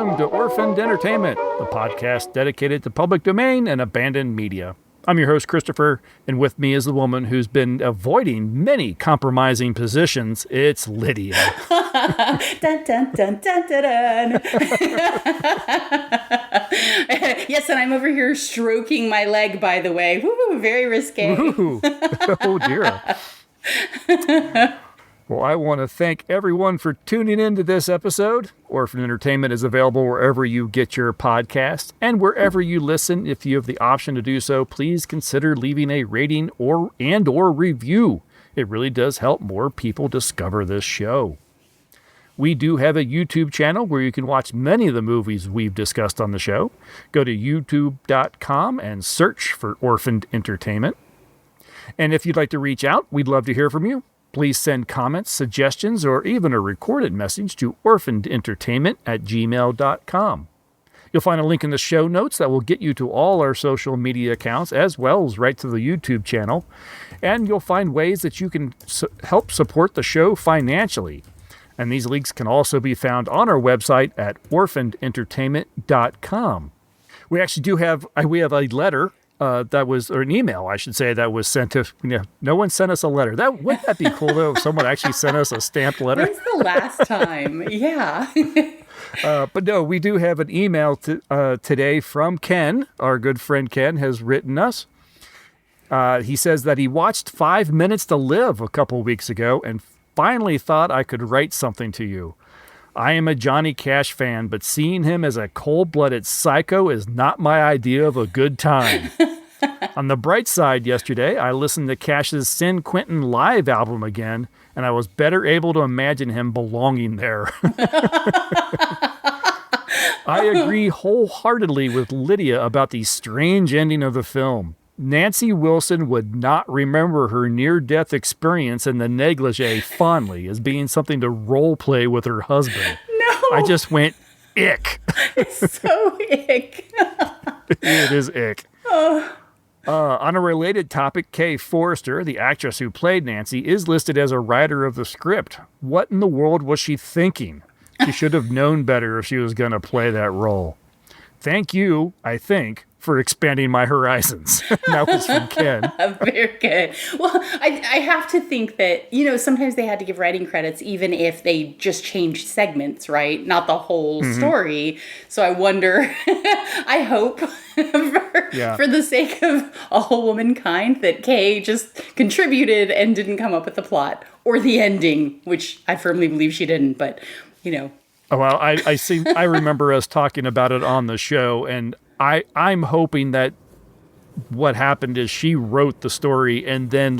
Welcome to Orphaned Entertainment, the podcast dedicated to public domain and abandoned media. I'm your host, Christopher, and with me is the woman who's been avoiding many compromising positions. It's Lydia. Dun, dun, dun, dun, dun, dun. Yes, and I'm over here stroking my leg, by the way. Woo, very risque. Ooh. Oh, dear. Well, I want to thank everyone for tuning into this episode. Orphan Entertainment is available wherever you get your podcasts, and wherever you listen. If you have the option to do so, please consider leaving a rating or review. It really does help more people discover this show. We do have a YouTube channel where you can watch many of the movies we've discussed on the show. Go to youtube.com and search for Orphaned Entertainment. And if you'd like to reach out, we'd love to hear from you. Please send comments, suggestions, or even a recorded message to orphanedentertainment@gmail.com. You'll find a link in the show notes that will get you to all our social media accounts, as well as right to the YouTube channel. And you'll find ways that you can help support the show financially. And these links can also be found on our website at orphanedentertainment.com. We actually do have a letter. Or an email, I should say, that was sent to, no one sent us a letter. Wouldn't that be cool, though, if someone actually sent us a stamped letter? When's the last time? Yeah. But no, we do have an email today from Ken. Our good friend Ken has written us. He says that he watched 5 Minutes to Live a couple weeks ago and finally thought I could write something to you. I am a Johnny Cash fan, but seeing him as a cold-blooded psycho is not my idea of a good time. On the bright side, yesterday, I listened to Cash's San Quentin live album again, and I was better able to imagine him belonging there. I agree wholeheartedly with Lydia about the strange ending of the film. Nancy Wilson would not remember her near-death experience in the negligee fondly as being something to role-play with her husband. No. I just went, ick. It's so ick. It is ick. Oh. On a related topic, Kay Forrester, the actress who played Nancy, is listed as a writer of the script. What in the world was she thinking? She should have known better if she was going to play that role. Thank you, I think, for expanding my horizons. That was from Ken. Very good. Well, I have to think that, sometimes they had to give writing credits even if they just changed segments, right? Not the whole story. So I wonder, I hope, for the sake of all womankind, that Kay just contributed and didn't come up with the plot or the ending, which I firmly believe she didn't, but, Oh, well, I remember us talking about it on the show, and I'm hoping that what happened is she wrote the story and then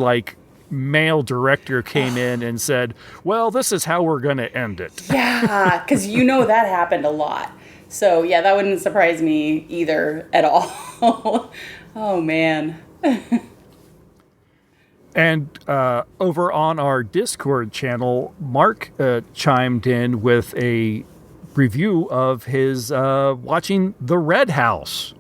male director came in and said, well, this is how we're going to end it. Yeah, because that happened a lot. So yeah, that wouldn't surprise me either at all. Oh man. And over on our Discord channel, Mark chimed in with a review of his watching The Red House.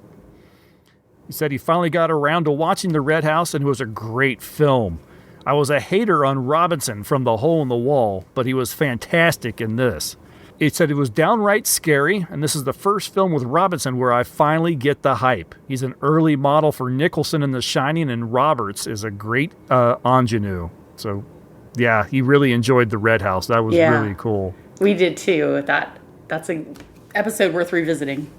He said he finally got around to watching The Red House, and it was a great film. I was a hater on Robinson from The Hole in the Wall, but he was fantastic in this. He said it was downright scary, and this is the first film with Robinson where I finally get the hype. He's an early model for Nicholson in The Shining, and Roberts is a great ingenue. So, yeah, he really enjoyed The Red House. That was really cool. We did too. That's an episode worth revisiting.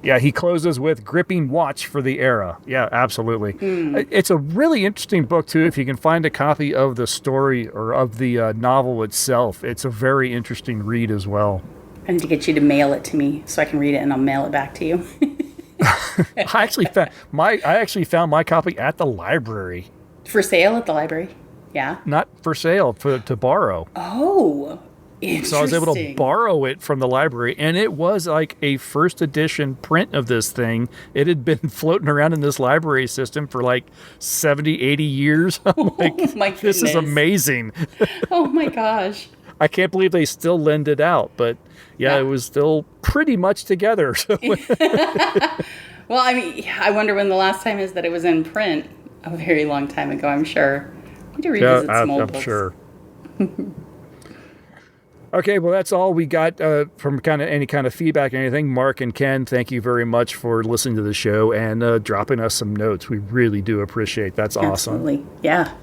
Yeah, he closes with gripping watch for the era. Yeah, absolutely. It's a really interesting book, too, if you can find a copy of the story or of the novel itself. It's a very interesting read as well. I need to get you to mail it to me so I can read it and I'll mail it back to you. I actually found my copy at the library. For sale at the library? Yeah. Not for sale, to borrow. Oh, interesting. So I was able to borrow it from the library, and it was like a first edition print of this thing. It had been floating around in this library system for 70, 80 years. I'm like, oh my goodness. This is amazing. Oh my gosh. I can't believe they still lend it out, but yeah, it was still pretty much together. So. Well, I wonder when the last time is that it was in print. A very long time ago, I'm sure. I need to revisit some old books. I'm sure. Okay, well, that's all we got from any kind of feedback or anything. Mark and Ken, thank you very much for listening to the show and dropping us some notes. We really do appreciate. That's awesome. Absolutely, yeah.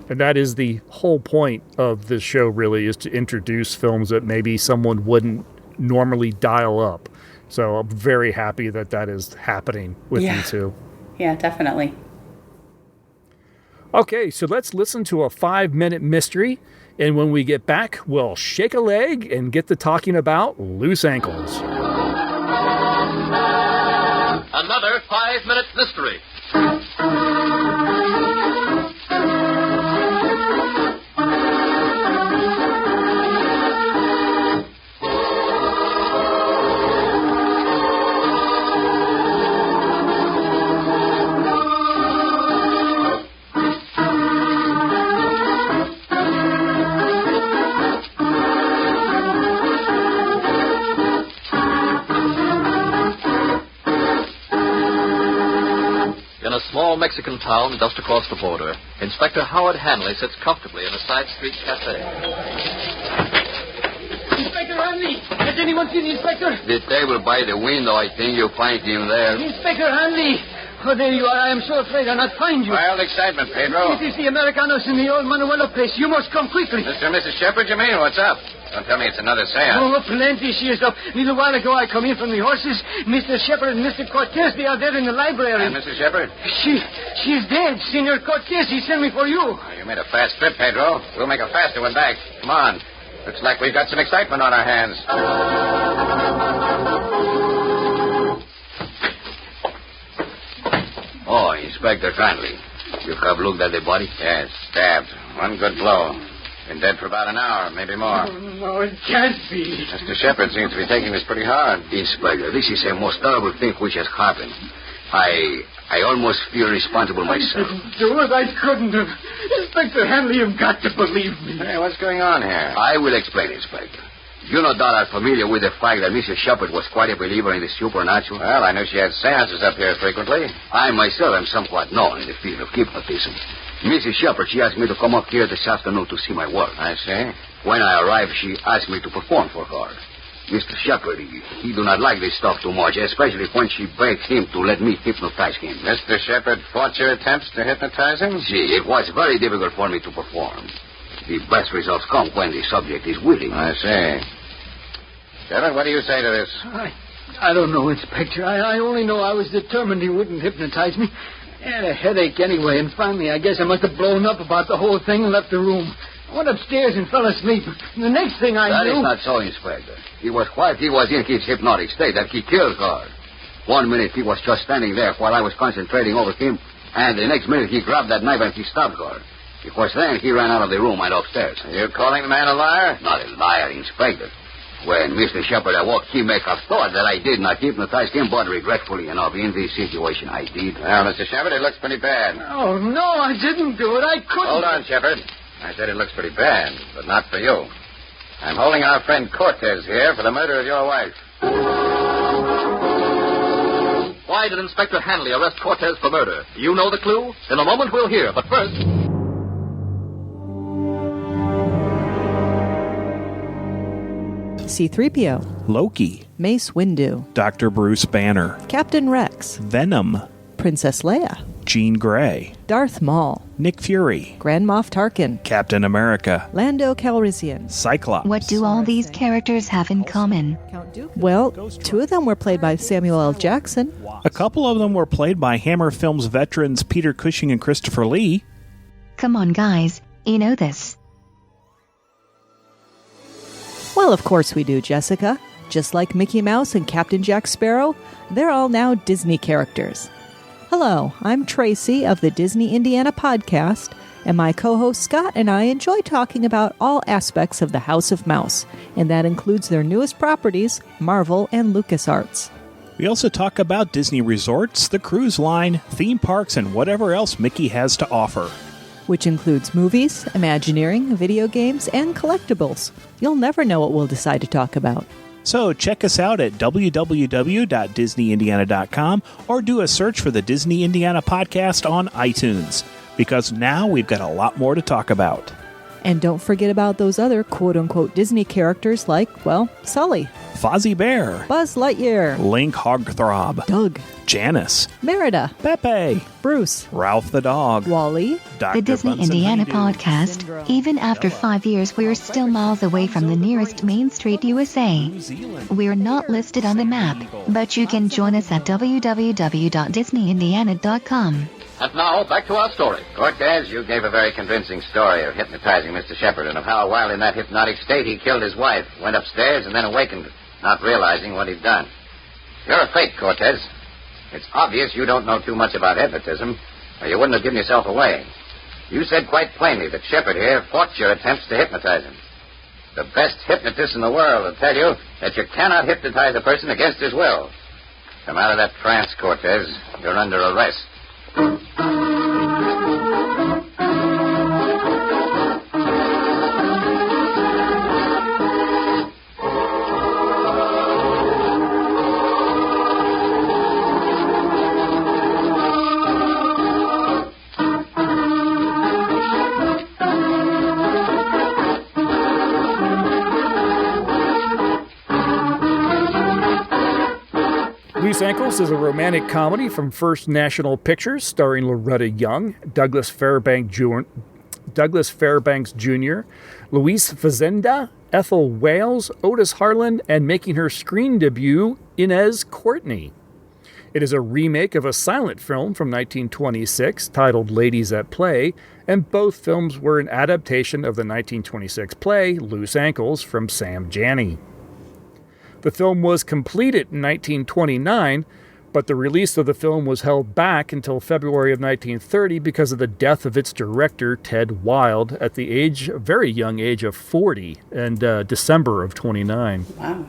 And that is the whole point of this show, really, is to introduce films that maybe someone wouldn't normally dial up. So I'm very happy that is happening with you two. Yeah, definitely. Okay, so let's listen to a 5-minute mystery. And when we get back, we'll shake a leg and get to talking about loose ankles. Another 5-minute mystery. A small Mexican town just across the border, Inspector Howard Hanley sits comfortably in a side street cafe. Inspector Hanley! Has anyone seen the inspector? The table by the window, I think you'll find him there. Inspector Hanley! Oh, there you are. I am so afraid I'll not find you. Wild excitement, Pedro. This is the Americanos in the old Manuelo place. You must come quickly. Mr. and Mrs. Shepard, you mean? What's up? Don't tell me it's another seance. Oh, plenty she is up. A little while ago, I come in from the horses. Mr. Shepard and Mr. Cortez, they are there in the library. And Mrs. Shepard? She's dead. Senor Cortez, he sent me for you. Oh, you made a fast trip, Pedro. We'll make a faster one back. Come on. Looks like we've got some excitement on our hands. Oh, Inspector Hanley. You have looked at the body? Yes, stabbed. One good blow. Been dead for about an hour, maybe more. Oh, no, it can't be. Mr. Shepard seems to be taking this pretty hard. Inspector, this is the most terrible thing which has happened. I almost feel responsible myself. Do it, I couldn't have. Inspector Hanley, you've got to believe me. Hey, what's going on here? I will explain, Inspector. You no doubt are familiar with the fact that Mrs. Shepard was quite a believer in the supernatural. Well, I knew she had seances up here frequently. I myself am somewhat known in the field of hypnotism. Mrs. Shepard, she asked me to come up here this afternoon to see my work. I see. When I arrived, she asked me to perform for her. Mr. Shepard, he do not like this stuff too much, especially when she begged him to let me hypnotize him. Mr. Shepard fought your attempts to hypnotize him? See, it was very difficult for me to perform. The best results come when the subject is willing. I see. Shepard, what do you say to this? I don't know, Inspector. I only know I was determined he wouldn't hypnotize me. I had a headache anyway, and finally I guess I must have blown up about the whole thing and left the room. I went upstairs and fell asleep. The next thing I knew... That is not so, Inspector. It was while he was in his hypnotic state that he killed her. 1 minute he was just standing there while I was concentrating over him, and the next minute he grabbed that knife and he stabbed her. Of course, then he ran out of the room and upstairs. Are you calling the man a liar? Not a liar, Inspector. When Mr. Shepard awoke, he may have thought that I did not hypnotize him, but regretfully enough, in this situation, I did. Well, Mr. Shepard, it looks pretty bad. Oh, no, I didn't do it. I couldn't. Hold on, Shepard. I said it looks pretty bad, but not for you. I'm holding our friend Cortez here for the murder of your wife. Why did Inspector Hanley arrest Cortez for murder? You know the clue? In a moment we'll hear, but first... C-3PO, Loki, Mace Windu, Dr. Bruce Banner, Captain Rex, Venom, Princess Leia, Jean Grey, Darth Maul, Nick Fury, Grand Moff Tarkin, Captain America, Lando Calrissian, Cyclops. What do all these characters have in common? Well, 2 of them were played by Samuel L. Jackson. A couple of them were played by Hammer Films veterans Peter Cushing and Christopher Lee. Come on, guys. You know this. Well, of course we do, Jessica. Just like Mickey Mouse and Captain Jack Sparrow, they're all now Disney characters. Hello, I'm Tracy of the Disney Indiana podcast, and my co-host Scott and I enjoy talking about all aspects of the House of Mouse, and that includes their newest properties, Marvel and LucasArts. We also talk about Disney resorts, the cruise line, theme parks, and whatever else Mickey has to offer. Which includes movies, Imagineering, video games, and collectibles. You'll never know what we'll decide to talk about. So check us out at www.disneyindiana.com or do a search for the Disney Indiana podcast on iTunes, because now we've got a lot more to talk about. And don't forget about those other quote-unquote Disney characters like, well, Sully, Fozzie Bear, Buzz Lightyear, Link Hogthrob, Doug, Janice, Merida, Pepe, Bruce, Ralph the dog, Wally, Dr. The Disney Bunsen Indiana Honeydew, podcast. Syndrome. Even after 5 years, we're still miles away from the nearest Main Street, USA. New Zealand, We're not listed on the map, but you can join us at www.disneyindiana.com. And now, back to our story. Cortez, you gave a very convincing story of hypnotizing Mr. Shepard and of how, while in that hypnotic state, he killed his wife, went upstairs, and then awakened, not realizing what he'd done. You're a fake, Cortez. It's obvious you don't know too much about hypnotism, or you wouldn't have given yourself away. You said quite plainly that Shepard here fought your attempts to hypnotize him. The best hypnotist in the world will tell you that you cannot hypnotize a person against his will. Come out of that trance, Cortez. You're under arrest. Loose Ankles is a romantic comedy from First National Pictures starring Loretta Young, Douglas Fairbanks Jr., Luis Fazenda, Ethel Wales, Otis Harlan, and making her screen debut, Inez Courtney. It is a remake of a silent film from 1926 titled Ladies at Play, and both films were an adaptation of the 1926 play Loose Ankles from Sam Janney. The film was completed in 1929, but the release of the film was held back until February of 1930 because of the death of its director, Ted Wilde, at the very young age of 40 and December of 29. Wow.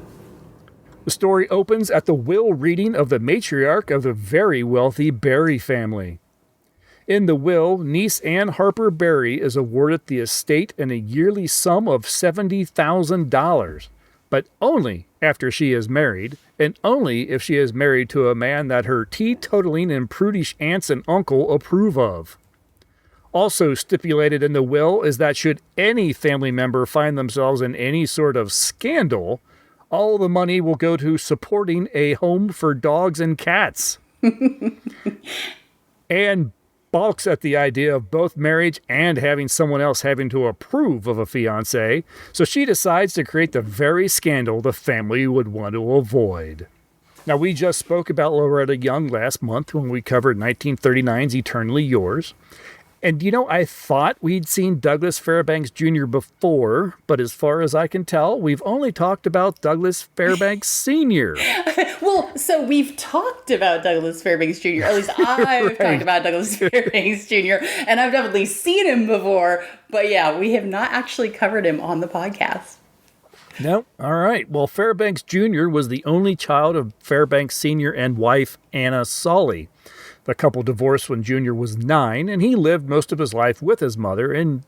The story opens at the will reading of the matriarch of the very wealthy Berry family. In the will, niece Anne Harper Berry is awarded the estate and a yearly sum of $70,000, but only after she is married, and only if she is married to a man that her teetotaling and prudish aunts and uncle approve of. Also stipulated in the will is that should any family member find themselves in any sort of scandal, all the money will go to supporting a home for dogs and cats. And balks at the idea of both marriage and having someone else having to approve of a fiancé, so she decides to create the very scandal the family would want to avoid. Now, we just spoke about Loretta Young last month when we covered 1939's Eternally Yours. And, I thought we'd seen Douglas Fairbanks Jr. before, but as far as I can tell, we've only talked about Douglas Fairbanks Sr. Well, so we've talked about Douglas Fairbanks Jr., at least I've talked about Douglas Fairbanks Jr., and I've definitely seen him before, but yeah, we have not actually covered him on the podcast. No? All right. Well, Fairbanks Jr. was the only child of Fairbanks Sr. and wife Anna Solly. The couple divorced when Jr. was 9, and he lived most of his life with his mother and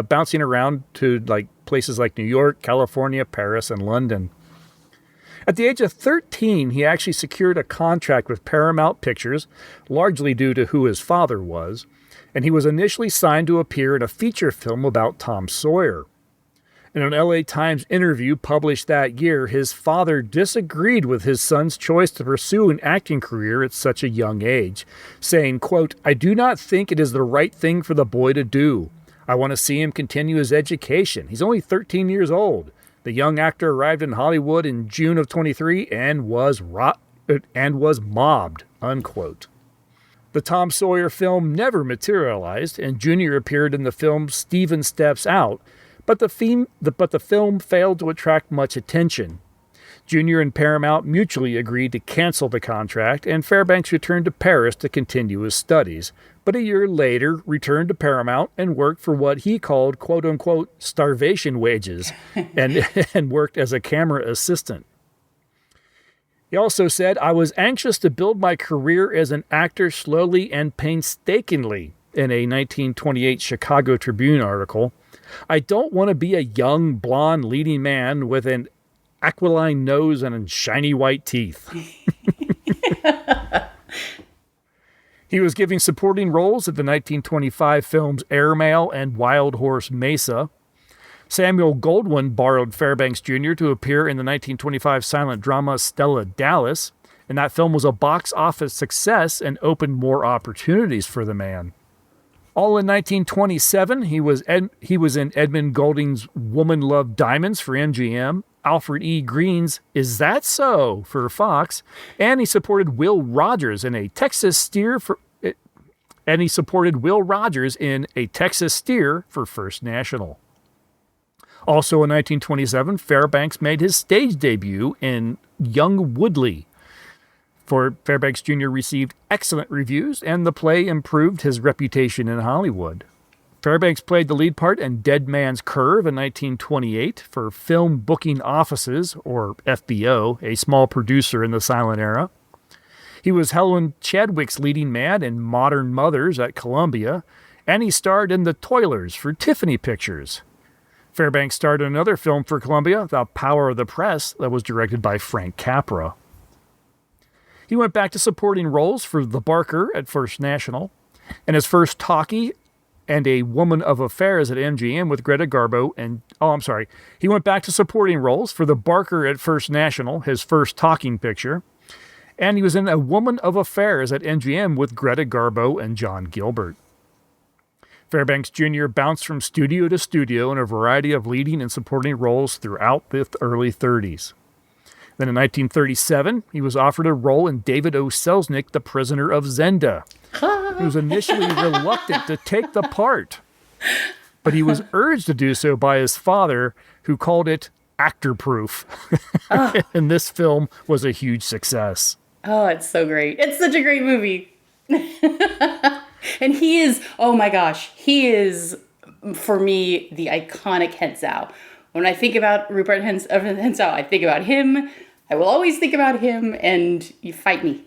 bouncing around to places like New York, California, Paris, and London. At the age of 13, he actually secured a contract with Paramount Pictures, largely due to who his father was, and he was initially signed to appear in a feature film about Tom Sawyer. In an LA Times interview published that year, his father disagreed with his son's choice to pursue an acting career at such a young age, saying, quote, "I do not think it is the right thing for the boy to do. I want to see him continue his education. He's only 13 years old. The young actor arrived in Hollywood in June of 23 and was mobbed," unquote. The Tom Sawyer film never materialized, and Jr. appeared in the film Steven Steps Out, but the film failed to attract much attention. Jr. and Paramount mutually agreed to cancel the contract, and Fairbanks returned to Paris to continue his studies, but a year later returned to Paramount and worked for what he called, quote-unquote, starvation wages, and worked as a camera assistant. He also said, "I was anxious to build my career as an actor slowly and painstakingly," in a 1928 Chicago Tribune article. "I don't want to be a young, blonde leading man with an aquiline nose and shiny white teeth." He was giving supporting roles in the 1925 films Airmail and Wild Horse Mesa, Samuel Goldwyn borrowed Fairbanks Jr. to appear in the 1925 silent drama Stella Dallas, and that film was a box office success and opened more opportunities for the man. All in 1927, he was in Edmund Goulding's Woman Loved Diamonds for MGM, Alfred E. Green's Is That So for Fox, and he supported Will Rogers in a Texas steer for First National. Also in 1927, Fairbanks made his stage debut in Young Woodley. Fairbanks Jr. received excellent reviews, and the play improved his reputation in Hollywood. Fairbanks played the lead part in Dead Man's Curve in 1928 for Film Booking Offices, or FBO, a small producer in the silent era. He was Helen Chadwick's leading man in Modern Mothers at Columbia, and he starred in The Toilers for Tiffany Pictures. Fairbanks starred in another film for Columbia, The Power of the Press, that was directed by Frank Capra. He went back to supporting roles for The Barker at First National, and his first talkie and A Woman of Affairs at MGM with Greta Garbo he went back to supporting roles for The Barker at First National, his first talking picture, and he was in A Woman of Affairs at MGM with Greta Garbo and John Gilbert. Fairbanks Jr. bounced from studio to studio in a variety of leading and supporting roles throughout the early 30s. Then in 1937, he was offered a role in David O. Selznick, The Prisoner of Zenda. He was initially reluctant to take the part, but he was urged to do so by his father, who called it actor-proof. And this film was a huge success. Oh, it's so great. It's such a great movie. And he is, oh my gosh, he is, for me, the iconic Hensau. When I think about Rupert Hensau, I think about him. I will always think about him, and you fight me.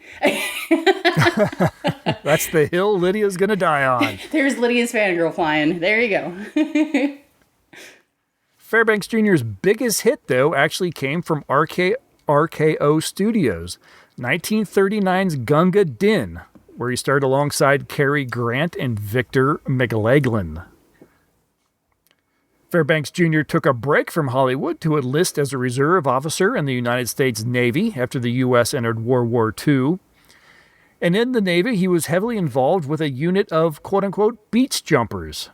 That's the hill Lydia's going to die on. There's Lydia's fangirl flying. There you go. Fairbanks Jr.'s biggest hit, though, actually came from RKO Studios, 1939's Gunga Din, where he starred alongside Cary Grant and Victor McLaglen. Fairbanks Jr. took a break from Hollywood to enlist as a reserve officer in the United States Navy after the U.S. entered World War II. And in the Navy, he was heavily involved with a unit of quote-unquote beach jumpers.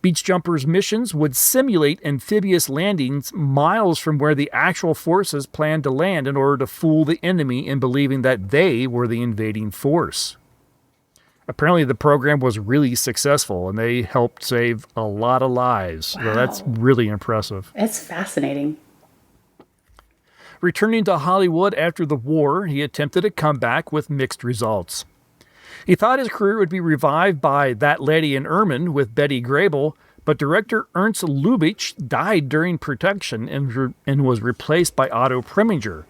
Beach jumpers' missions would simulate amphibious landings miles from where the actual forces planned to land in order to fool the enemy in believing that they were the invading force. Apparently, the program was really successful, and they helped save a lot of lives. Wow. So that's really impressive. It's fascinating. Returning to Hollywood after the war, he attempted a comeback with mixed results. He thought his career would be revived by That Lady in Ermine with Betty Grable, but director Ernst Lubitsch died during production and was replaced by Otto Preminger.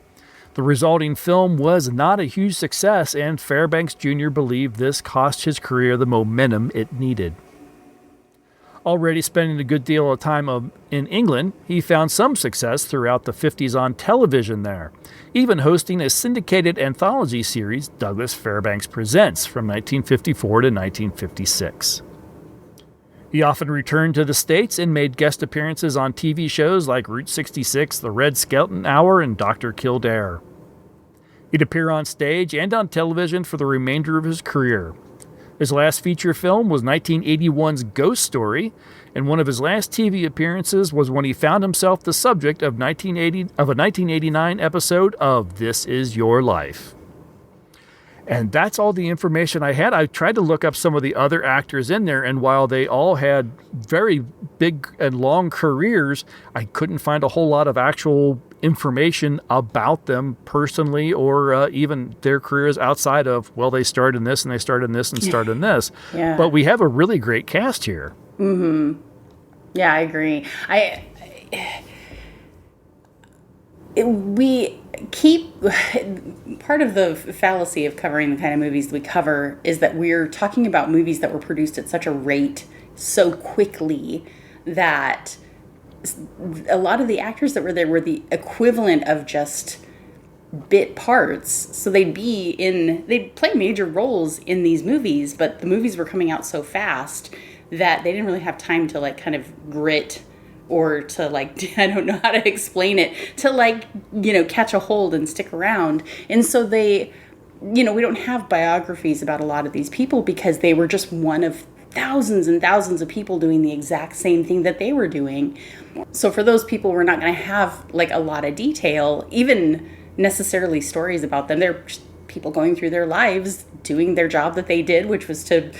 The resulting film was not a huge success, and Fairbanks Jr. believed this cost his career the momentum it needed. Already spending a good deal of time in England, he found some success throughout the 50s on television there, even hosting a syndicated anthology series, Douglas Fairbanks Presents, from 1954 to 1956. He often returned to the States and made guest appearances on TV shows like Route 66, The Red Skelton Hour, and Dr. Kildare. He'd appear on stage and on television for the remainder of his career. His last feature film was 1981's Ghost Story, and one of his last TV appearances was when he found himself the subject of a 1989 episode of This Is Your Life. And that's all the information I had. I tried to look up some of the other actors in there, and while they all had very big and long careers, I couldn't find a whole lot of actual information about them personally, or even their careers outside of, well, they starred in this and they starred in this and starred in this. Yeah. But we have a really great cast here. Mm-hmm. Yeah, I agree. We keep, part of the fallacy of covering the kind of movies we cover is that we're talking about movies that were produced at such a rate so quickly that a lot of the actors that were there were the equivalent of just bit parts. So they'd play major roles in these movies, but the movies were coming out so fast that they didn't really have time to kind of grit or to like, I don't know how to explain it, to like, catch a hold and stick around. And so they, we don't have biographies about a lot of these people because they were just one of thousands and thousands of people doing the exact same thing that they were doing. So for those people, we're not going to have like a lot of detail, even necessarily stories about them. They're just people going through their lives, doing their job that they did, which was to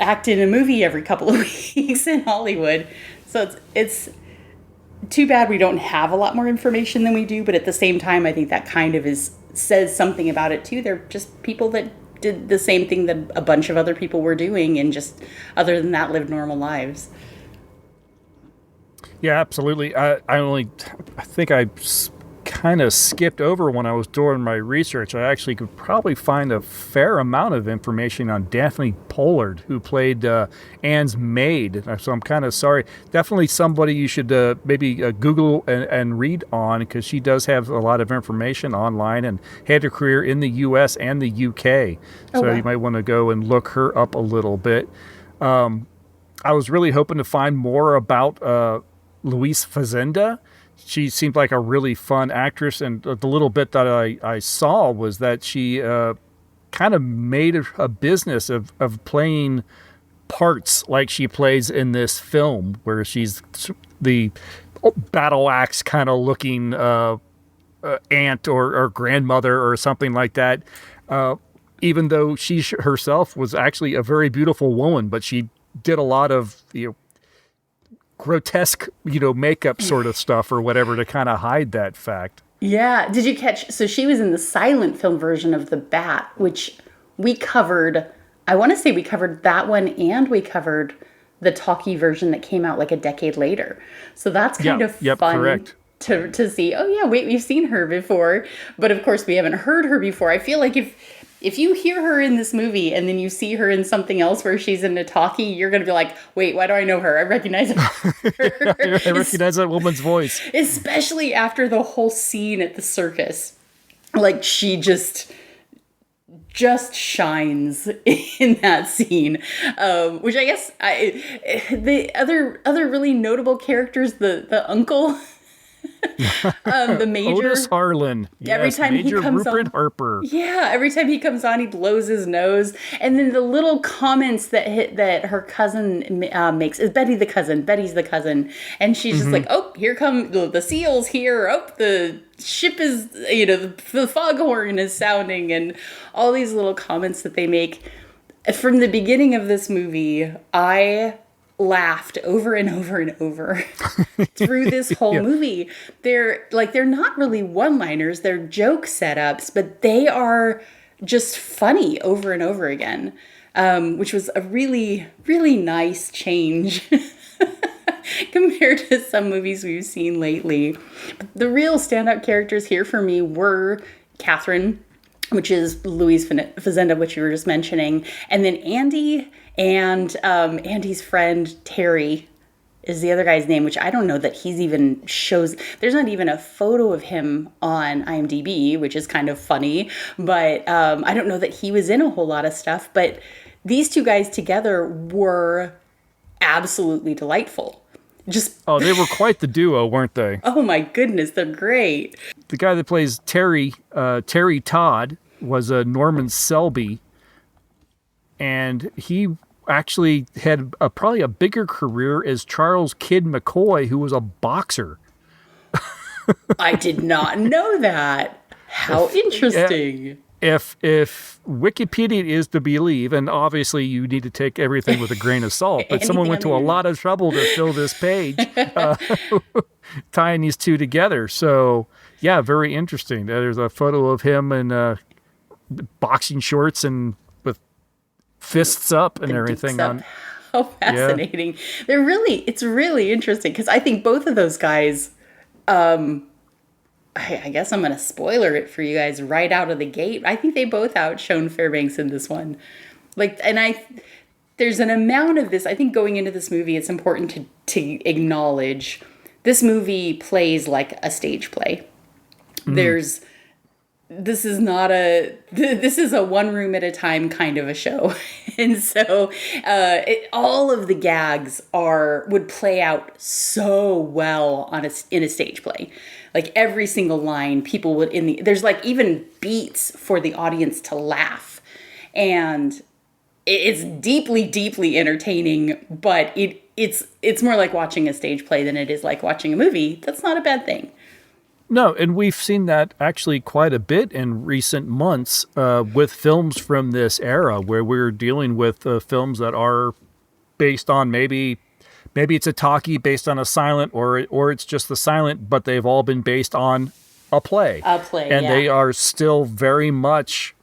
act in a movie every couple of weeks in Hollywood. So it's too bad we don't have a lot more information than we do, but at the same time, I think that kind of says something about it too. They're just people that did the same thing that a bunch of other people were doing, and just other than that, lived normal lives. Yeah, absolutely. I think I kind of skipped over when I was doing my research. I actually could probably find a fair amount of information on Daphne Pollard, who played Anne's maid. So I'm kind of sorry. Definitely somebody you should maybe Google and read on, because she does have a lot of information online and had a career in the U.S. and the U.K. So wow. You might want to go and look her up a little bit. I was really hoping to find more about Louise Fazenda. She seemed like a really fun actress, and the little bit that I saw was that she kind of made a business of playing parts like she plays in this film, where she's the battle axe kind of looking aunt or grandmother or something like that, even though she herself was actually a very beautiful woman, but she did a lot of grotesque, makeup sort of stuff or whatever to kind of hide that fact. Yeah. Did you catch? So she was in the silent film version of The Bat, which we covered. I want to say we covered that one, and we covered the talkie version that came out like a decade later. So that's kind of fun. Correct. To see. Oh yeah, wait, we've seen her before, but of course we haven't heard her before. I feel like if you hear her in this movie and then you see her in something else where she's in a talkie, you're going to be like, wait, why do I know her? I recognize her. I recognize that woman's voice. Especially after the whole scene at the circus. Like, she just shines in that scene, which I guess the other really notable characters, the uncle, the major, Otis Harlan. Every time Major he comes Rupert on, Harper. Yeah, every time he comes on, he blows his nose, and then the little comments that her cousin makes is Betty's the cousin, and she's just like, oh, here come the seals here. Oh, the ship is, the foghorn is sounding, and all these little comments that they make. From the beginning of this movie, I laughed over and over and over through this whole movie. They're not really one-liners, they're joke setups, but they are just funny over and over again, which was a really, really nice change compared to some movies we've seen lately. The real standout characters here for me were Catherine, which is Louise Fazenda, which you were just mentioning, and then Andy, and Andy's friend Terry is the other guy's name, which I don't know that he's even shows. There's not even a photo of him on IMDb, which is kind of funny, but I don't know that he was in a whole lot of stuff. But these two guys together were absolutely delightful. They were quite the duo, weren't they? Oh my goodness, they're great. The guy that plays Terry Todd, was Norman Selby, and he actually had probably a bigger career as Charles Kid McCoy, who was a boxer. I did not know that. How interesting. If Wikipedia is to believe, and obviously you need to take everything with a grain of salt, but someone went to a lot of trouble to fill this page, tying these two together. So, yeah, very interesting. There's a photo of him in boxing shorts and with fists up and everything on. How fascinating. Yeah. It's really interesting, because I think both of those guys, I guess I'm going to spoiler it for you guys right out of the gate. I think they both outshone Fairbanks in this one. There's an amount of this. I think going into this movie, it's important to acknowledge this movie plays like a stage play. There's this is not this is a one room at a time kind of a show. And so all of the gags would play out so well in a stage play. Like every single line, people would there's like even beats for the audience to laugh. And it's deeply, deeply entertaining, but it's more like watching a stage play than it is like watching a movie. That's not a bad thing. No, and we've seen that actually quite a bit in recent months with films from this era, where we're dealing with films that are based on maybe it's a talkie based on a silent, or it's just the silent, but they've all been based on a play. And they are still very much,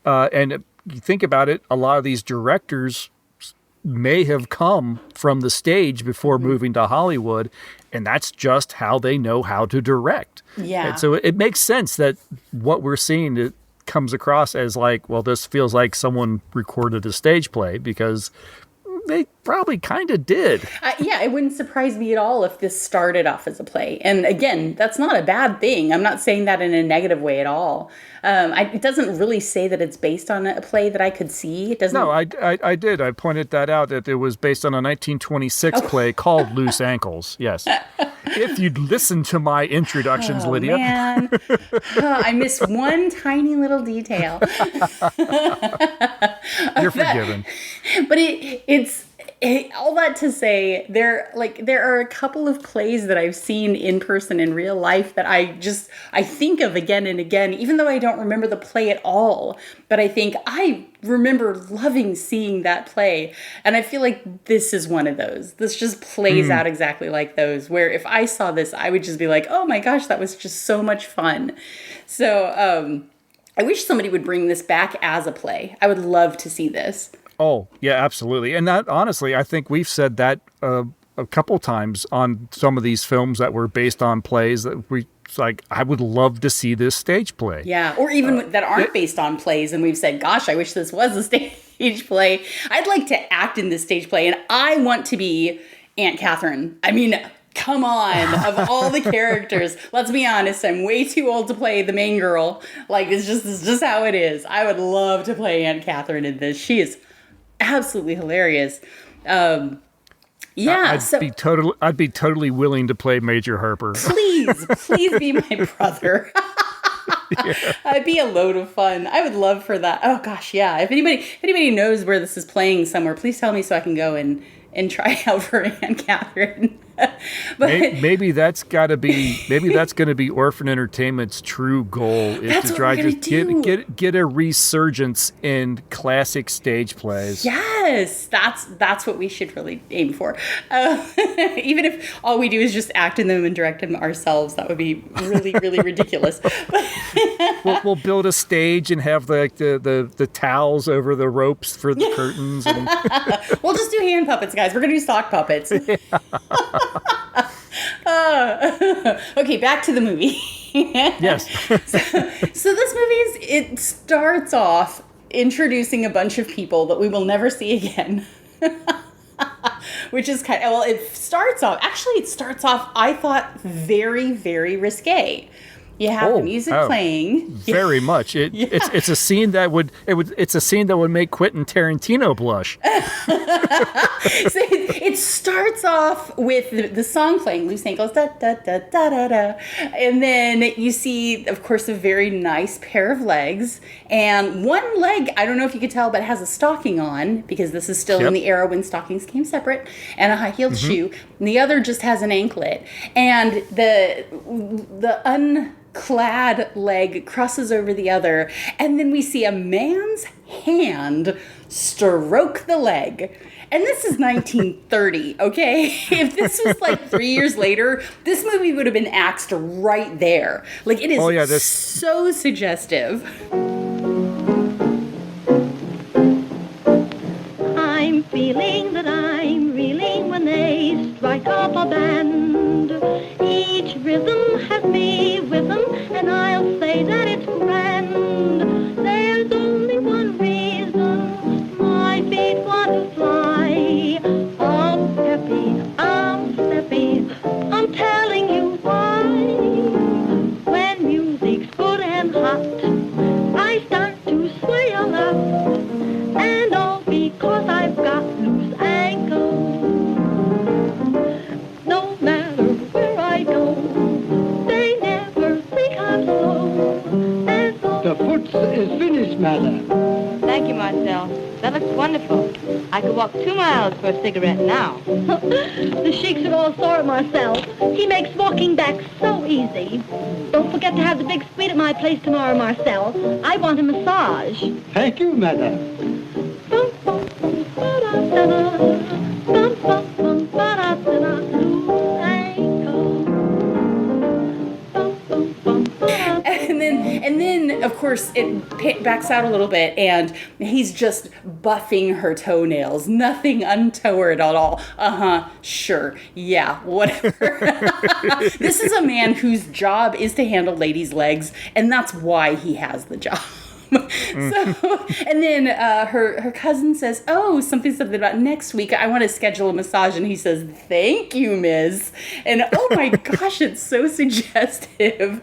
and you think about it, a lot of these directors may have come from the stage before moving to Hollywood, and that's just how they know how to direct. Yeah. And so it makes sense that what we're seeing, it comes across as like, well, this feels like someone recorded a stage play, because they probably kind of did. Yeah, it wouldn't surprise me at all if this started off as a play. And again, that's not a bad thing. I'm not saying that in a negative way at all. It doesn't really say that it's based on a play that I could see. It doesn't. No, I did. I pointed that out, that it was based on a 1926 play called Loose Ankles. Yes. If you'd listen to my introductions, Lydia. Man. I missed one tiny little detail. You're forgiven. But it's all that to say, there are a couple of plays that I've seen in person in real life that I think of again and again, even though I don't remember the play at all. But I think I remember loving seeing that play. And I feel like this is one of those. This just plays out exactly like those, where if I saw this, I would just be like, oh my gosh, that was just so much fun. So I wish somebody would bring this back as a play. I would love to see this. Oh, yeah, absolutely. And that, honestly, I think we've said that a couple times on some of these films that were based on plays, that it's like, I would love to see this stage play. Yeah, or even that aren't based on plays, and we've said, gosh, I wish this was a stage play. I'd like to act in this stage play, and I want to be Aunt Catherine. I mean, come on, of all the characters, let's be honest, I'm way too old to play the main girl. Like, it's just how it is. I would love to play Aunt Catherine in this. She is absolutely hilarious. I'd be totally willing to play Major Harper. Please be my brother. Yeah. It'd be a load of fun. I would love for that. Oh gosh, yeah. If anybody knows where this is playing somewhere, please tell me so I can go and try out for Aunt Catherine. But maybe that's going to be Orphan Entertainment's true goal, is to try to get a resurgence in classic stage plays. Yes, that's what we should really aim for. Even if all we do is just act in them and direct them ourselves, that would be really, really ridiculous. We'll build a stage and have the towels over the ropes for the curtains. And we'll just do hand puppets, guys. We're gonna do sock puppets. Yeah. Okay, back to the movie. Yes. So this movie it starts off introducing a bunch of people that we will never see again. Which is it starts off, I thought, very, very risque. You have the music playing. Very much. It's a scene that would make Quentin Tarantino blush. So it starts off with the song playing, Loose Ankles, da da da da da da, and then you see, of course, a very nice pair of legs, and one leg, I don't know if you could tell, but has a stocking on, because this is still in the era when stockings came separate, and a high-heeled shoe, and the other just has an anklet, and the unclad leg crosses over the other, and then we see a man's hand stroke the leg. And this is 1930, okay? If this was like 3 years later, this movie would have been axed right there. Like, it is so suggestive. I'm feeling that I'm reeling when they strike up a band. Each rhythm has me with them, and I'll say that it's grand. There's only one reason my feet want to fly. I'm happy, I'm steppy, I'm telling you why. When music's good and hot, is finished, madam. Thank you, Marcel. That looks wonderful. I could walk 2 miles for a cigarette now. The sheiks are all sore at Marcel. He makes walking back so easy. Don't forget to have the big suite at my place tomorrow, Marcel. I want a massage. Thank you, madam. Bum, bum, bum, ba-da-da-da. Bum, bum, bum, ba-da-da-da. And then, of course, it backs out a little bit, and he's just buffing her toenails. Nothing untoward at all. Sure, yeah, whatever. This is a man whose job is to handle ladies' legs, and that's why he has the job. So, and then her cousin says, "Oh, something about next week. I want to schedule a massage." And he says, "Thank you, Miss." And oh my gosh, it's so suggestive.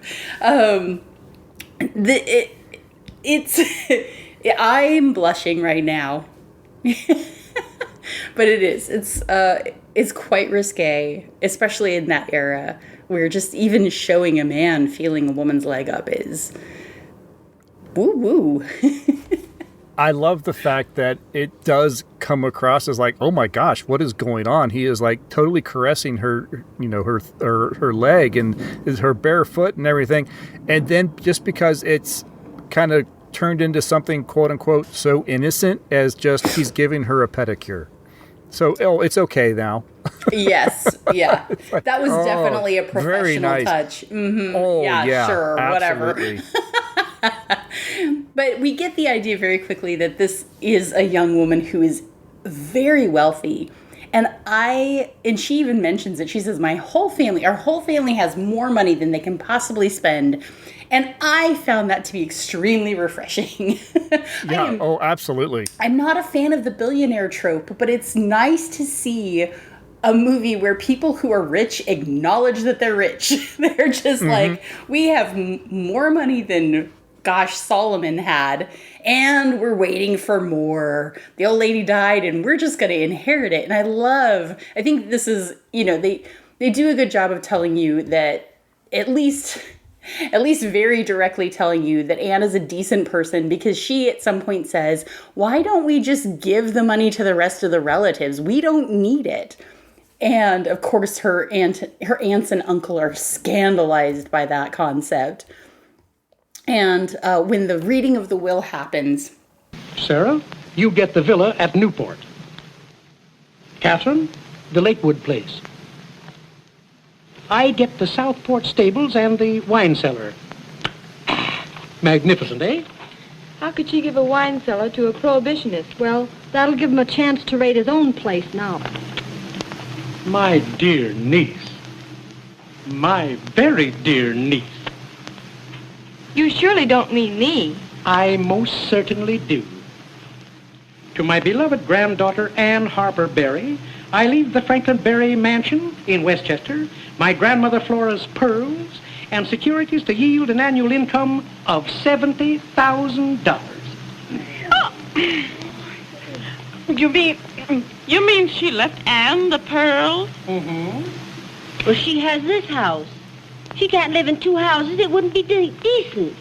I'm blushing right now, but it's quite risque, especially in that era where just even showing a man feeling a woman's leg up is woo woo. I love the fact that it does come across as like, oh my gosh, what is going on? He is like totally caressing her, her leg and her bare foot and everything. And then just because it's kind of turned into something quote unquote so innocent as just he's giving her a pedicure. So, it's okay now. Yes, yeah. Like, that was definitely a professional nice touch. Mm-hmm. Oh, yeah, sure, absolutely. whatever. But we get the idea very quickly that this is a young woman who is very wealthy. And she even mentions it. She says, our whole family has more money than they can possibly spend. And I found that to be extremely refreshing. Yeah, absolutely. I'm not a fan of the billionaire trope, but it's nice to see a movie where people who are rich acknowledge that they're rich. They're just like, we have more money than, gosh, Solomon had, and we're waiting for more. The old lady died, and we're just going to inherit it. And I think this is, they do a good job of telling you that at least very directly telling you that Anna's a decent person, because she at some point says, why don't we just give the money to the rest of the relatives? We don't need it. And of course her aunts and uncle are scandalized by that concept. And when the reading of the will happens, Sarah, you get the villa at Newport. Catherine, the Lakewood place. I get the Southport stables and the wine cellar. Magnificent, eh? How could she give a wine cellar to a prohibitionist? Well, that'll give him a chance to rate his own place now. My dear niece. My very dear niece. You surely don't mean me. I most certainly do. To my beloved granddaughter, Anne Harper Berry, I leave the Franklin Berry Mansion in Westchester, my grandmother Flora's pearls, and securities to yield an annual income of $70,000. Oh. You mean she left Anne the pearls? Mm-hmm. Well, she has this house. She can't live in 2 houses. It wouldn't be decent.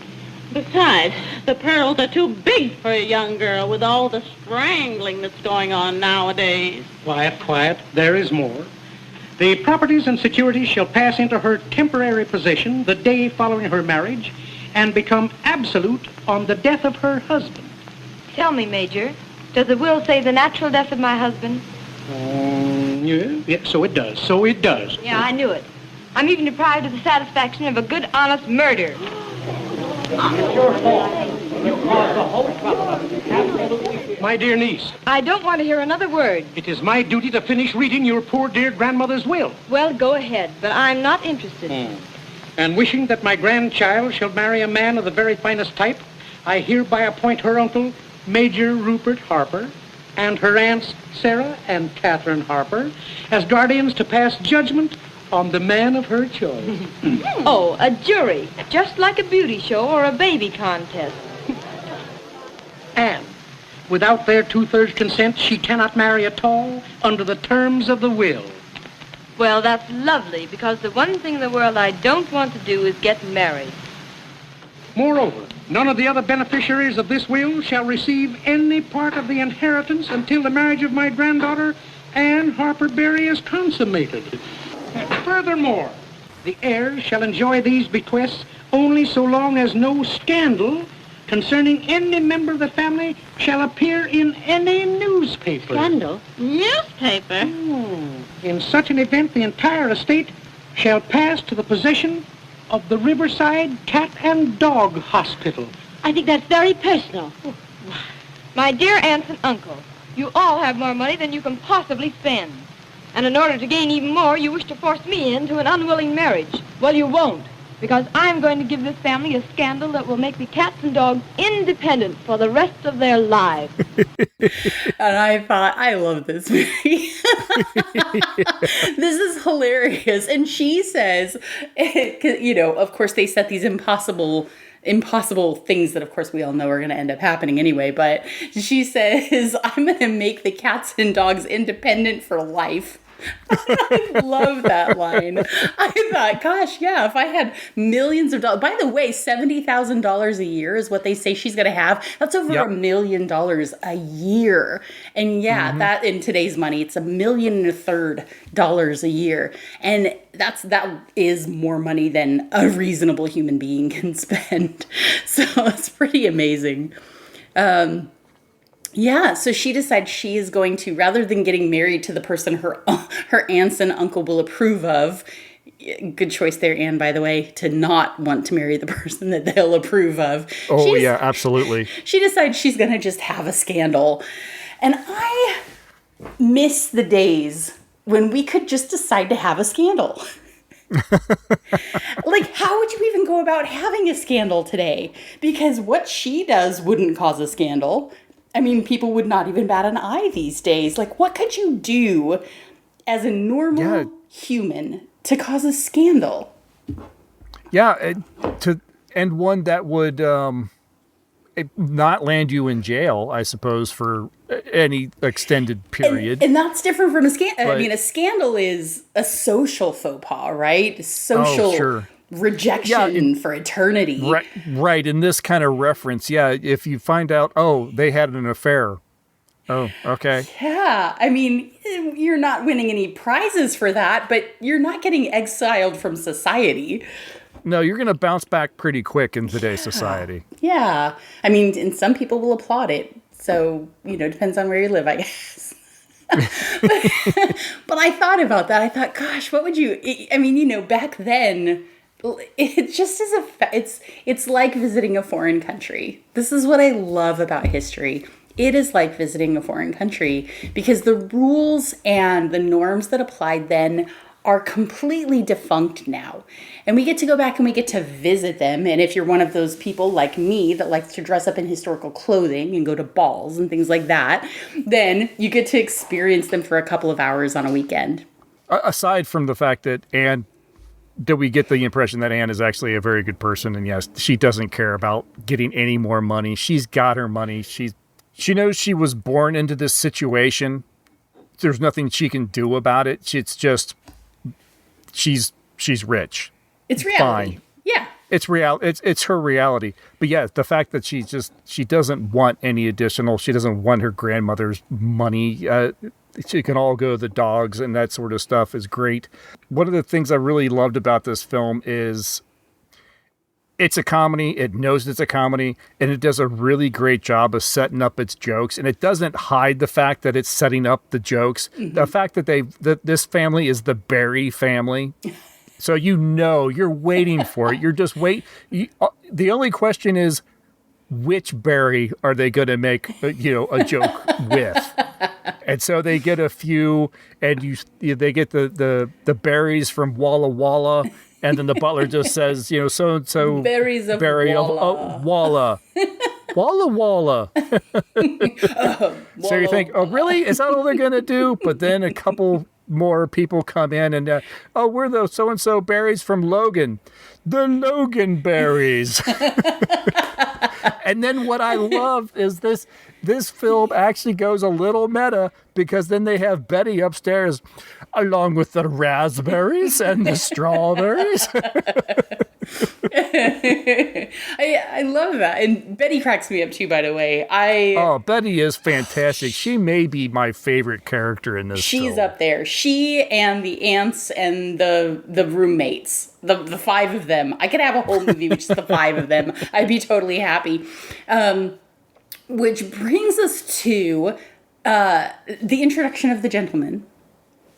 Besides, the pearls are too big for a young girl with all the strangling that's going on nowadays. Quiet, quiet. There is more. The properties and securities shall pass into her temporary possession the day following her marriage and become absolute on the death of her husband. Tell me, Major, does the will say the natural death of my husband? Yeah, so it does. So it does. Yeah, I knew it. I'm even deprived of the satisfaction of a good, honest murder. My dear niece. I don't want to hear another word. It is my duty to finish reading your poor dear grandmother's will. Well, go ahead, but I'm not interested. And wishing that my grandchild shall marry a man of the very finest type, I hereby appoint her uncle, Major Rupert Harper, and her aunts, Sarah and Catherine Harper, as guardians to pass judgment on the man of her choice. Oh, a jury, just like a beauty show or a baby contest. And without their 2/3 consent, she cannot marry at all under the terms of the will. Well, that's lovely, because the one thing in the world I don't want to do is get married. Moreover, none of the other beneficiaries of this will shall receive any part of the inheritance until the marriage of my granddaughter, Anne Harper Berry, is consummated. Furthermore, the heirs shall enjoy these bequests only so long as no scandal concerning any member of the family shall appear in any newspaper. Scandal? Newspaper? In such an event, the entire estate shall pass to the possession of the Riverside Cat and Dog Hospital. I think that's very personal. My dear aunts and uncles, you all have more money than you can possibly spend. And in order to gain even more, you wish to force me into an unwilling marriage. Well, you won't, because I'm going to give this family a scandal that will make the cats and dogs independent for the rest of their lives. And I thought, I love this movie. This is hilarious. And she says, you know, of course they set these impossible things that, of course, we all know are going to end up happening anyway. But she says, I'm going to make the cats and dogs independent for life. I love that line. I thought, gosh, yeah, if I had millions of dollars. By the way, $70,000 a year is what they say she's going to have. That's over $1 million a year. And yeah, that in today's money, it's $1.33 million a year. And that is more money than a reasonable human being can spend. So it's pretty amazing. Yeah, so she decides she is going to, rather than getting married to the person her aunts and uncle will approve of, good choice there, Anne, by the way, to not want to marry the person that they'll approve of. Oh, yeah, absolutely. She decides she's going to just have a scandal. And I miss the days when we could just decide to have a scandal. Like, how would you even go about having a scandal today? Because what she does wouldn't cause a scandal. I mean, people would not even bat an eye these days. Like, what could you do as a normal human to cause a scandal? Yeah, and one that would not land you in jail, I suppose, for any extended period. And that's different from a scandal. I mean, a scandal is a social faux pas, right? Social rejection for eternity. Right. In this kind of reference, if you find out, they had an affair. Oh, okay. Yeah. I mean, you're not winning any prizes for that, but you're not getting exiled from society. No, you're going to bounce back pretty quick in today's society. Yeah. I mean, and some people will applaud it. So, depends on where you live, I guess. But I thought about that. I thought, gosh, what would you, back then, it just is it's like visiting a foreign country. This is what I love about history. It is like visiting a foreign country because the rules and the norms that applied then are completely defunct now. And we get to go back and we get to visit them. And if you're one of those people like me that likes to dress up in historical clothing and go to balls and things like that, then you get to experience them for a couple of hours on a weekend. Aside from the fact that we get the impression that Anne is actually a very good person. And yes, she doesn't care about getting any more money. She's got her money. She knows she was born into this situation. There's nothing she can do about it. It's just, she's rich. It's reality. Fine. Yeah. It's real. It's her reality. But yeah, the fact that she doesn't want any additional, she doesn't want her grandmother's money. She can all go to the dogs and that sort of stuff is great. One of the things I really loved about this film is it's a comedy. It knows it's a comedy, and it does a really great job of setting up its jokes. And it doesn't hide the fact that it's setting up the jokes. Mm-hmm. The fact that this family is the Berry family. So you're waiting for it. You're just the only question is, which Berry are they going to make a joke with? And so they get a few, and they get the berries from Walla Walla, and then the butler just says, so and so berries of berry Walla. Walla. Walla Walla. So you think, oh, really? Is that all they're going to do? But then a couple more people come in and, we're the so-and-so berries from Logan. The Logan berries. And then what I love is this film actually goes a little meta because then they have Betty upstairs along with the raspberries and the strawberries. I love that. And Betty cracks me up too, by the way. Oh, Betty is fantastic. She may be my favorite character in this She's film. up there. She and the aunts and the roommates. The five of them. I could have a whole movie with just the five of them. I'd be totally happy. Which brings us to the introduction of the gentleman.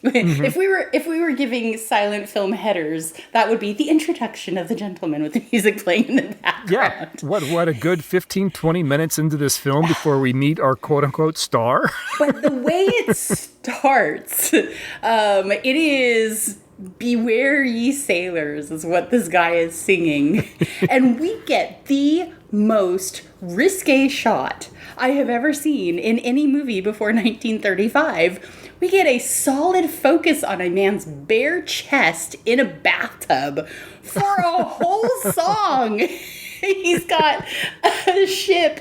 Mm-hmm. If we were giving silent film headers, that would be the introduction of the gentleman with the music playing in the background. Yeah, what a good 15, 20 minutes into this film before we meet our quote-unquote star. But the way it starts, it is "Beware ye sailors" is what this guy is singing. And we get the most risque shot I have ever seen in any movie before 1935. We get a solid focus on a man's bare chest in a bathtub for a whole song. He's got a ship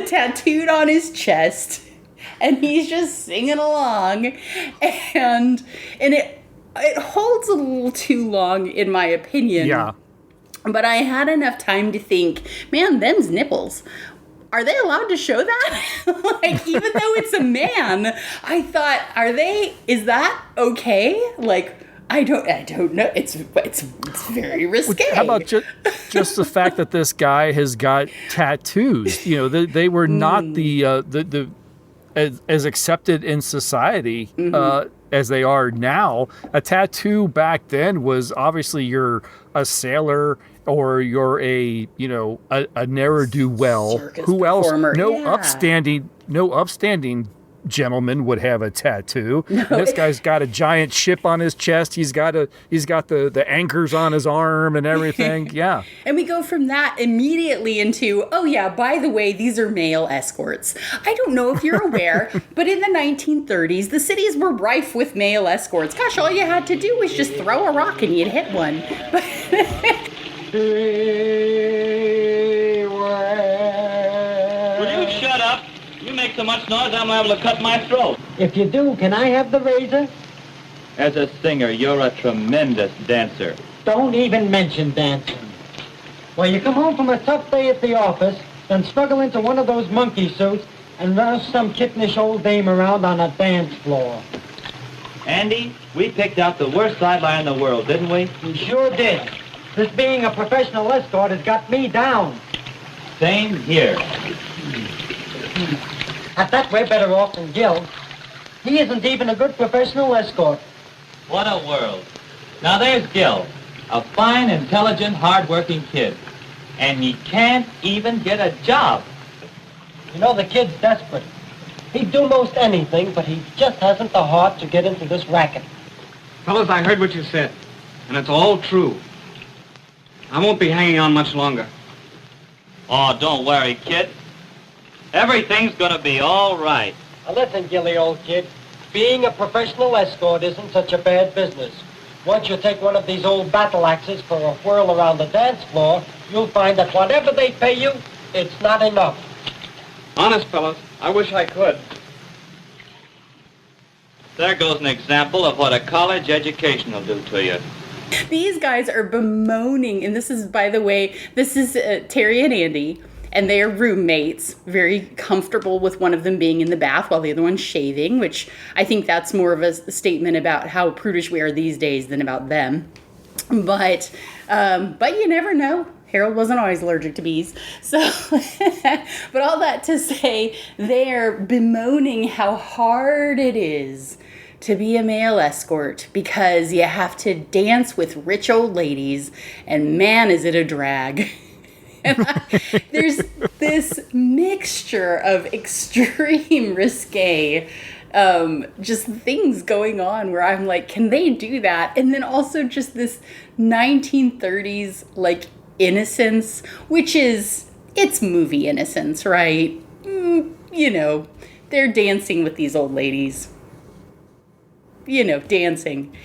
tattooed on his chest, and he's just singing along. And it holds a little too long, in my opinion. Yeah. But I had enough time to think, man, them's nipples. Are they allowed to show that? Like, even though it's a man, I thought, is that okay? Like, I don't know. It's very risque. How about just the fact that this guy has got tattoos? You know, they were not the as accepted in society as they are now. A tattoo back then was obviously you're a sailor or you're a ne'er-do-well. Who else? Performer. No upstanding gentleman would have a tattoo. No, this guy's got a giant ship on his chest. He's got the anchors on his arm and everything. Yeah. And we go from that immediately into, oh yeah, by the way, these are male escorts. I don't know if you're aware, but in the 1930s, the cities were rife with male escorts. Gosh, all you had to do was just throw a rock and you'd hit one. Will you shut up? You make so much noise, I'm liable to cut my throat. If you do, can I have the razor? As a singer, you're a tremendous dancer. Don't even mention dancing. Well, you come home from a tough day at the office, then struggle into one of those monkey suits and rouse some kittenish old dame around on a dance floor. Andy, we picked out the worst sideline in the world, didn't we? We sure did. This being a professional escort has got me down. Same here. At that, we're better off than Gil. He isn't even a good professional escort. What a world. Now there's Gil, a fine, intelligent, hard-working kid. And he can't even get a job. You know, the kid's desperate. He'd do most anything, but he just hasn't the heart to get into this racket. Fellas, I heard what you said, and it's all true. I won't be hanging on much longer. Oh, don't worry, kid. Everything's gonna be all right. Now listen, Gilly, old kid. Being a professional escort isn't such a bad business. Once you take one of these old battle axes for a whirl around the dance floor, you'll find that whatever they pay you, it's not enough. Honest, fellas, I wish I could. There goes an example of what a college education will do to you. These guys are bemoaning, and this is, by the way, this is Terry and Andy, and they are roommates, very comfortable with one of them being in the bath while the other one's shaving, which I think that's more of a statement about how prudish we are these days than about them. But you never know. Harold wasn't always allergic to bees. So, but all that to say, they're bemoaning how hard it is to be a male escort because you have to dance with rich old ladies, and man, is it a drag. There's this mixture of extreme risque, just things going on where I'm like, can they do that? And then also just this 1930s, like, innocence, which is, it's movie innocence, right? You know, they're dancing with these old ladies. You know, dancing.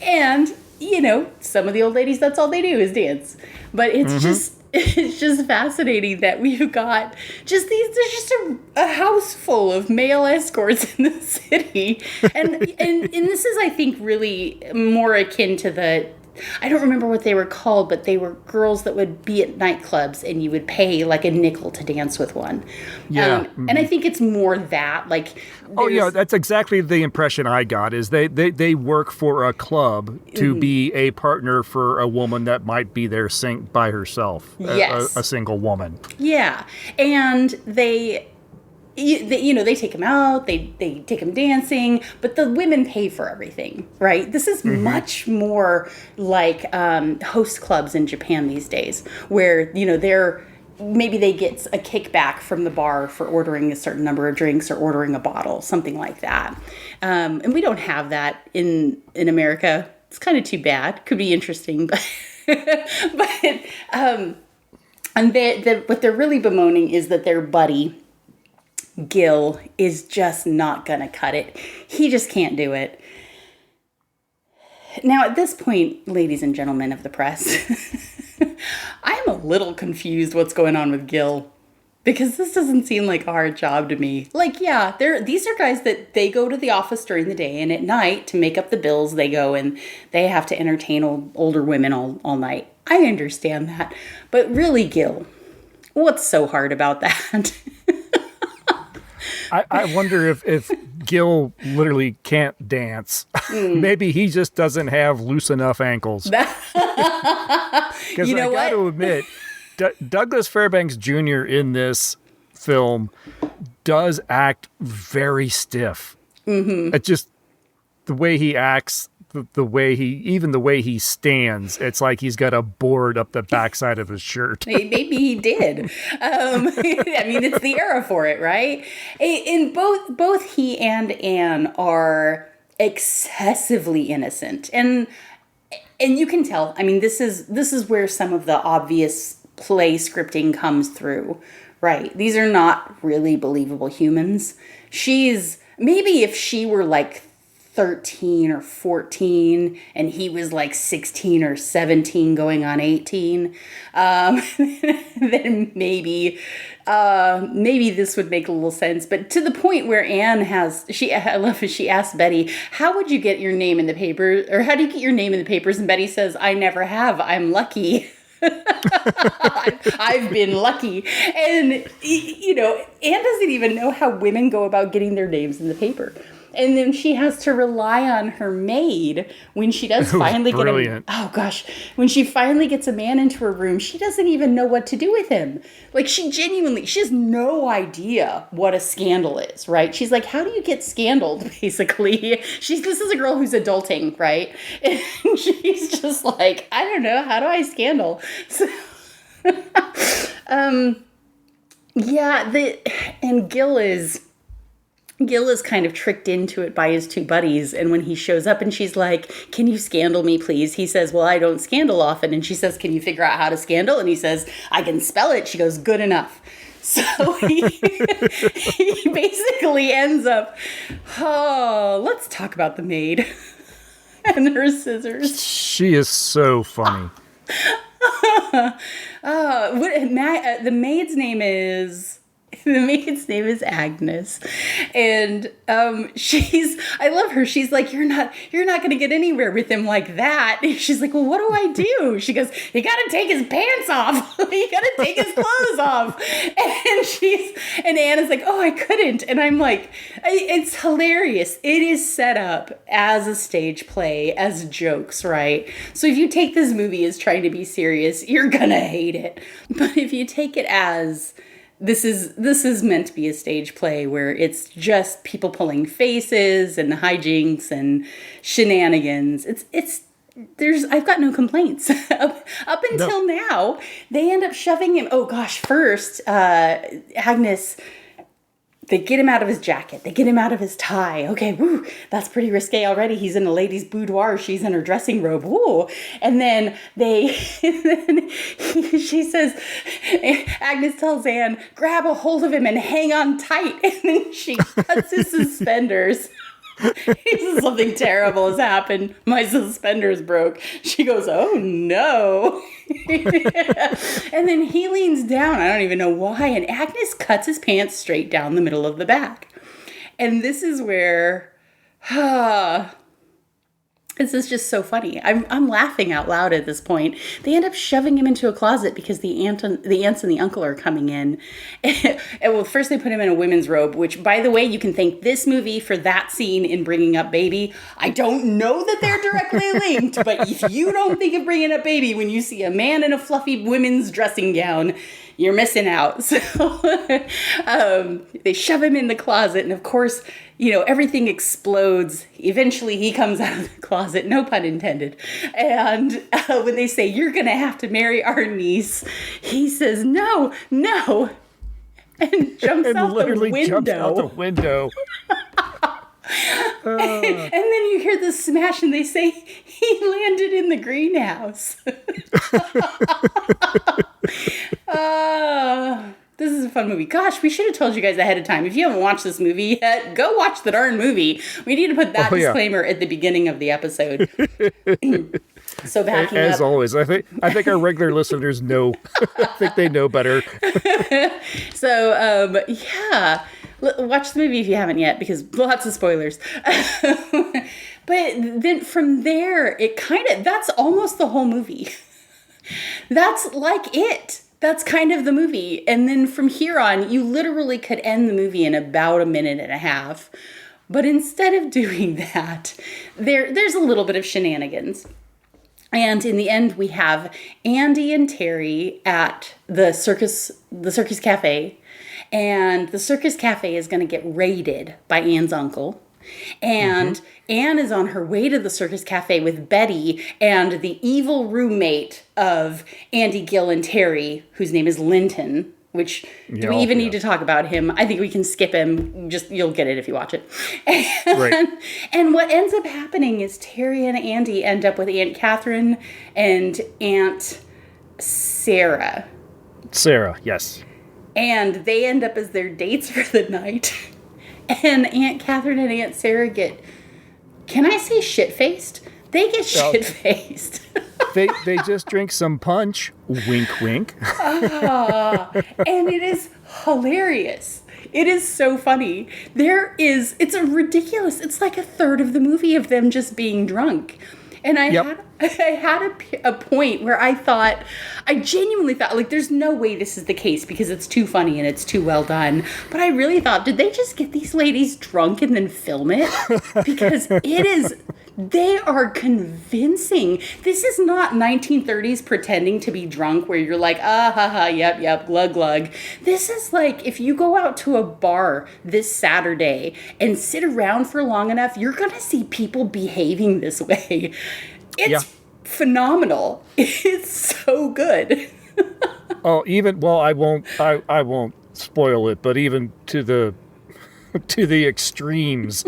And, you know, some of the old ladies, that's all they do is dance. But it's just fascinating that we've got just these, there's just a house full of male escorts in the city. And this is, I think, really more akin to the I don't remember what they were called, but they were girls that would be at nightclubs and you would pay like a nickel to dance with one. Yeah. And I think it's more that, like... Oh, yeah, that's exactly the impression I got, is they work for a club to be a partner for a woman that might be there by herself. Yes. A single woman. Yeah. And they take him out, they take him dancing, but the women pay for everything, right? This is much more like host clubs in Japan these days, where, maybe they get a kickback from the bar for ordering a certain number of drinks or ordering a bottle, something like that. And we don't have that in America. It's kind of too bad. Could be interesting, but what they're really bemoaning is that their buddy Gil is just not gonna cut it. He just can't do it. Now, at this point, ladies and gentlemen of the press, I'm a little confused what's going on with Gil, because this doesn't seem like a hard job to me. Like, yeah, these are guys that they go to the office during the day, and at night, to make up the bills, they go and they have to entertain older women all night. I understand that. But really, Gil, what's so hard about that? I wonder if Gil literally can't dance. Maybe he just doesn't have loose enough ankles. Because I got to admit, Douglas Fairbanks Jr. in this film does act very stiff. It's just the way he acts, the way he stands. It's like he's got a board up the backside of his shirt. Maybe he did. I mean, it's the era for it, right? And both he and Anne are excessively innocent, and you can tell. I mean, this is where some of the obvious play scripting comes through, right? These are not really believable humans. Maybe if she were like 13 or 14 and he was like 16 or 17 going on 18, then maybe this would make a little sense. But to the point where Anne I love it, she asked Betty, how would you get your name in the paper, or how do you get your name in the papers? And Betty says, I never have, I'm lucky. I've been lucky. And Anne doesn't even know how women go about getting their names in the paper. And then she has to rely on her maid when she does finally when she finally gets a man into her room, she doesn't even know what to do with him. Like, she has no idea what a scandal is, right? She's like, how do you get scandaled, basically? This is a girl who's adulting, right? And she's just like, I don't know, how do I scandal? So, and Gil is kind of tricked into it by his two buddies. And when he shows up and she's like, can you scandal me, please? He says, well, I don't scandal often. And she says, can you figure out how to scandal? And he says, I can spell it. She goes, good enough. So he basically ends up, let's talk about the maid and her scissors. She is so funny. The maid's name is Agnes, and I love her. She's like, you're not going to get anywhere with him like that. And she's like, well, what do I do? She goes, you got to take his pants off. You got to take his clothes off. And Anna's like, oh, I couldn't. And I'm like, it's hilarious. It is set up as a stage play, as jokes, right? So if you take this movie as trying to be serious, you're gonna hate it. But if you take it as this is meant to be a stage play where it's just people pulling faces and hijinks and shenanigans, I've got no complaints. Up until now, they end up shoving him. Oh gosh, first, Agnes, they get him out of his jacket. They get him out of his tie. Okay, woo, that's pretty risque already. He's in a lady's boudoir. She's in her dressing robe. Woo. And then she says, Agnes tells Anne, grab a hold of him and hang on tight. And then she cuts his suspenders. He says, something terrible has happened. My suspenders broke. She goes, oh no. And then he leans down. I don't even know why. And Agnes cuts his pants straight down the middle of the back. And this is where This is just so funny. I'm laughing out loud at this point. They end up shoving him into a closet because the aunts and the uncle are coming in. And well, first they put him in a women's robe, which, by the way, you can thank this movie for that scene in Bringing Up Baby. I don't know that they're directly linked, but if you don't think of Bringing Up Baby when you see a man in a fluffy women's dressing gown, you're missing out. So they shove him in the closet, and of course, everything explodes. Eventually, he comes out of the closet, no pun intended. And when they say, "You're going to have to marry our niece," he says, "No, no," and jumps out literally the window. Jumps out the window. And then you hear the smash, and they say, "He landed in the greenhouse." This is a fun movie. Gosh, we should have told you guys ahead of time. If you haven't watched this movie yet, go watch the darn movie. We need to put that disclaimer at the beginning of the episode. So backing as up. always, I think our regular listeners know. I think they know better. So, yeah. Watch the movie if you haven't yet, because lots of spoilers. But then from there, that's almost the whole movie. That's like it. That's kind of the movie. And then from here on, you literally could end the movie in about a minute and a half. But instead of doing that, there's a little bit of shenanigans. And in the end, we have Andy and Terry at the circus cafe. And the circus cafe is going to get raided by Anne's uncle. And Anne is on her way to the circus cafe with Betty and the evil roommate of Andy, Gil, and Terry, whose name is Linton, which do we even need to talk about him? I think we can skip him. Just, you'll get it if you watch it. And what ends up happening is Terry and Andy end up with Aunt Catherine and Aunt Sarah. Sarah, yes. And they end up as their dates for the night. And Aunt Catherine and Aunt Sarah get, can I say shit-faced? They get shit-faced. They just drink some punch. Wink, wink. And it is hilarious. It is so funny. It's like a third of the movie of them just being drunk. And I had a point where I genuinely thought, like, there's no way this is the case because it's too funny and it's too well done. But I really thought, did they just get these ladies drunk and then film it? Because they are convincing. This is not 1930s pretending to be drunk where you're like, yep, glug, glug. This is like, if you go out to a bar this Saturday and sit around for long enough, you're going to see people behaving this way. It's phenomenal. It's so good. I won't spoil it, but even to the extremes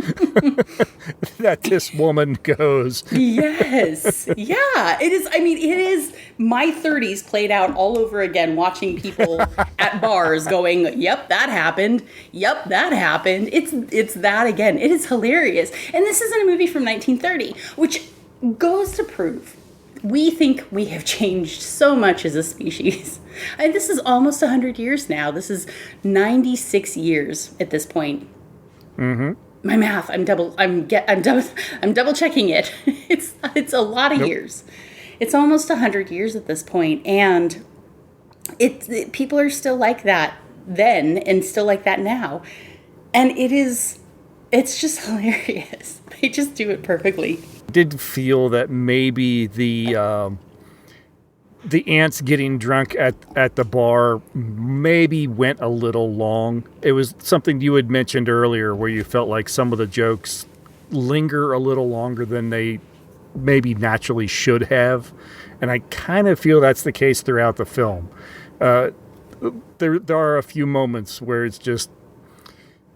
that this woman goes. Yes. Yeah. It is. I mean, it is my 30s played out all over again, watching people at bars going, yep, that happened. Yep, that happened. It's that again. It is hilarious. And this isn't a movie from 1930, which goes to prove we think we have changed so much as a species. And this is almost 100 years now. This is 96 years at this point. Mm-hmm. My math, I'm double checking it. It's a lot of years. It's almost 100 years at this point, and people are still like that then and still like that now. And it's just hilarious. They just do it perfectly. Did feel that maybe the ants getting drunk at the bar maybe went a little long. It was something you had mentioned earlier where you felt like some of the jokes linger a little longer than they maybe naturally should have. And I kind of feel that's the case throughout the film. There are a few moments where it's just,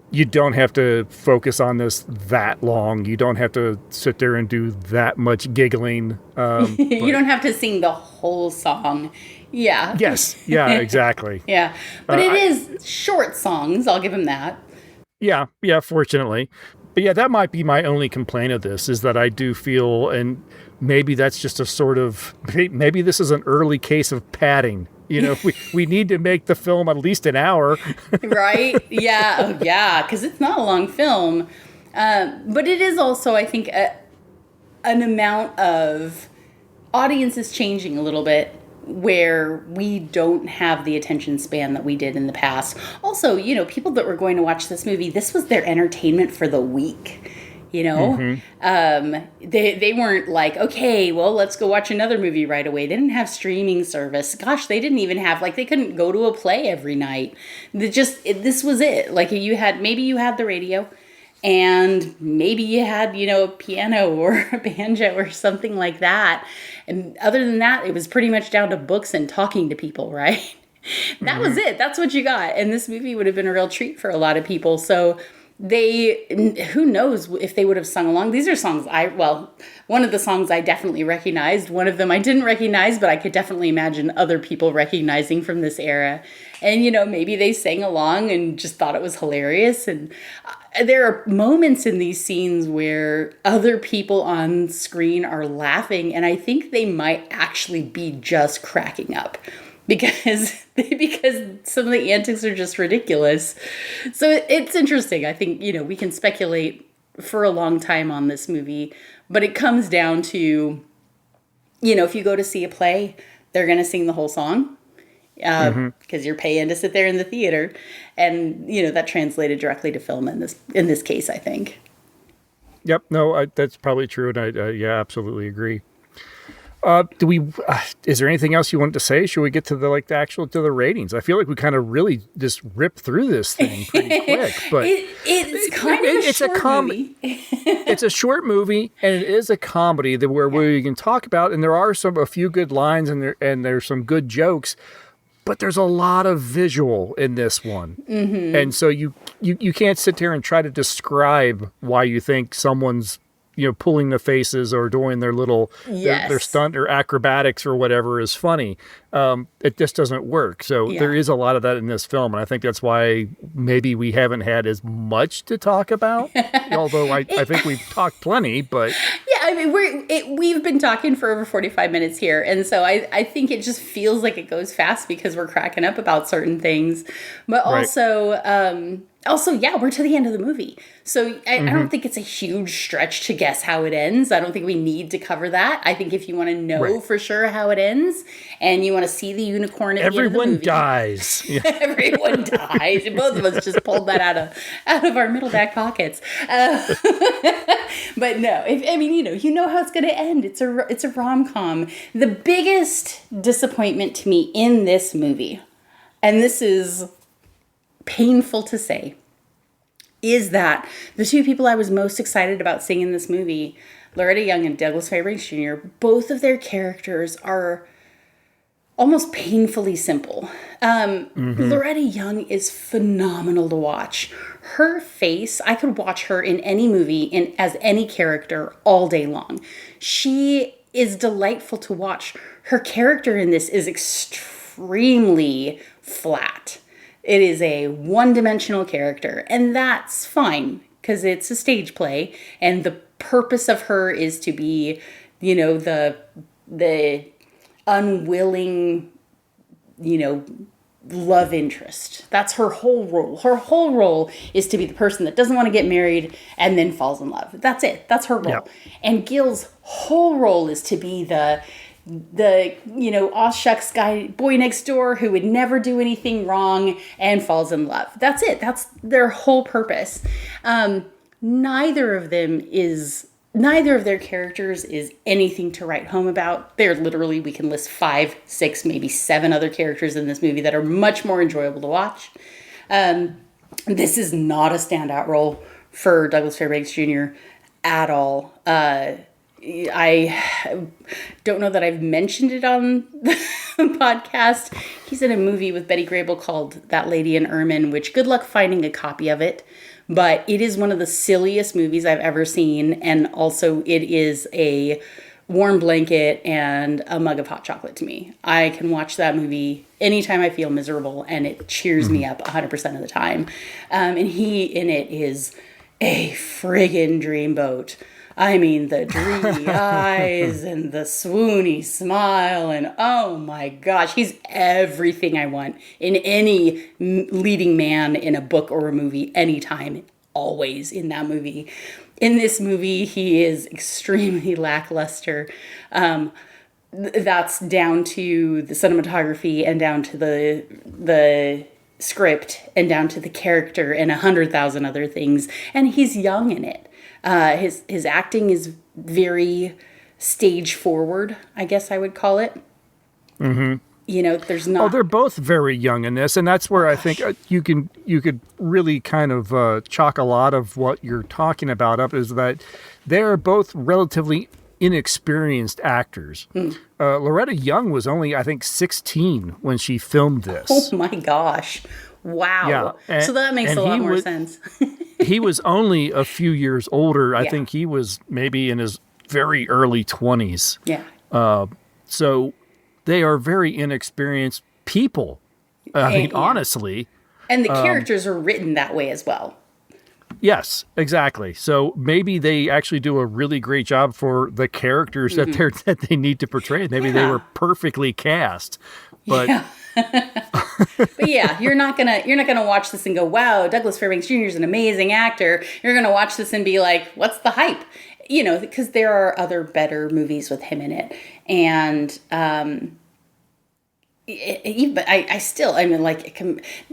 you don't have to focus on this that long. You don't have to sit there and do that much giggling. You don't have to sing the whole song. Yeah. Yes. Yeah, exactly. Yeah. But it is short songs. I'll give him that. Yeah. Yeah, fortunately. But yeah, that might be my only complaint of this, is that I do feel, and maybe that's just a sort of, maybe this is an early case of padding. You know, we need to make the film at least an hour. Right? Yeah. Oh, yeah. Because it's not a long film. But it is also, I think, an amount of audience is changing a little bit, where we don't have the attention span that we did in the past. Also, people that were going to watch this movie, this was their entertainment for the week. They weren't like, okay, well, let's go watch another movie right away. They didn't have streaming service. Gosh, they didn't even have, they couldn't go to a play every night. This was it. Maybe you had the radio, and maybe you had, a piano or a banjo or something like that. And other than that, it was pretty much down to books and talking to people, right? That was it. That's what you got. And this movie would have been a real treat for a lot of people. So who knows if they would have sung along. These are songs one of the songs I definitely recognized. One of them I didn't recognize, but I could definitely imagine other people recognizing from this era. And, maybe they sang along and just thought it was hilarious. And there are moments in these scenes where other people on screen are laughing, and I think they might actually be just cracking up. Because some of the antics are just ridiculous. So it's interesting. I think, we can speculate for a long time on this movie, but it comes down to, if you go to see a play, they're going to sing the whole song because you're paying to sit there in the theater. And, that translated directly to film in this case, I think. Yep. No, that's probably true. And I absolutely agree. Is there anything else you wanted to say? Should we get to the ratings? I feel like we kind of really just ripped through this thing pretty quick, but it's a comedy. It's a short movie, and it is a comedy where we can talk about, and there are a few good lines and there's some good jokes, but there's a lot of visual in this one. Mm-hmm. And so you can't sit there and try to describe why you think someone's pulling the faces or doing their little their stunt or acrobatics or whatever is funny. It just doesn't work. So there is a lot of that in this film, and I think that's why maybe we haven't had as much to talk about. Although I think we've talked plenty, but we've been talking for over 45 minutes here, and so I think it just feels like it goes fast because we're cracking up about certain things, but also, we're to the end of the movie. So I don't think it's a huge stretch to guess how it ends. I don't think we need to cover that. I think if you want to know for sure how it ends and you want to see the unicorn at the end of the movie. Everyone dies. Yeah. Everyone dies. Both of us just pulled that out of our middle back pockets. But no, you know how it's going to end. It's a rom-com. The biggest disappointment to me in this movie, and this is painful to say, is that the two people I was most excited about seeing in this movie, Loretta Young and Douglas Fairbanks Jr., both of their characters are almost painfully simple. Loretta Young is phenomenal to watch. Her face, I could watch her in any movie as any character all day long. She is delightful to watch. Her character in this is extremely flat. It is a one-dimensional character, and that's fine because it's a stage play, and the purpose of her is to be, the unwilling, love interest. That's her whole role. Her whole role is to be the person that doesn't want to get married and then falls in love. That's it. That's her role. Yep. And Gil's whole role is to be the aw shucks boy next door who would never do anything wrong and falls in love. That's it. That's their whole purpose. Neither of their characters is anything to write home about. They're literally, we can list 5, 6, maybe 7 other characters in this movie that are much more enjoyable to watch. This is not a standout role for Douglas Fairbanks Jr. at all. I don't know that I've mentioned it on the podcast. He's in a movie with Betty Grable called That Lady in Ermine, which good luck finding a copy of it. But it is one of the silliest movies I've ever seen. And also it is a warm blanket and a mug of hot chocolate to me. I can watch that movie anytime I feel miserable, and it cheers me up 100% of the time. And he in it is a friggin' dreamboat. I mean, the dreamy eyes and the swoony smile, and oh my gosh, he's everything I want in any leading man in a book or a movie anytime, always in that movie. In this movie, he is extremely lackluster. That's down to the cinematography and down to the script and down to the character and 100,000 other things. And he's young in it. His acting is very stage forward, I guess I would call it. Mm-hmm. There's not. Oh, they're both very young in this, and that's where I think you could really kind of chalk a lot of what you're talking about up, is that they're both relatively inexperienced actors. Loretta Young was only, I think, 16 when she filmed this. Oh my gosh! Wow. Yeah, so that makes a lot more sense. He was only a few years older. I think he was maybe in his very early 20s. Yeah. So they are very inexperienced people. Honestly. And the characters are written that way as well. Yes, exactly. So maybe they actually do a really great job for the characters that they need to portray. Maybe they were perfectly cast. But but yeah, you're not gonna watch this and go, wow, Douglas Fairbanks Jr. is an amazing actor. You're gonna watch this and be like, what's the hype? Because there are other better movies with him in it. And but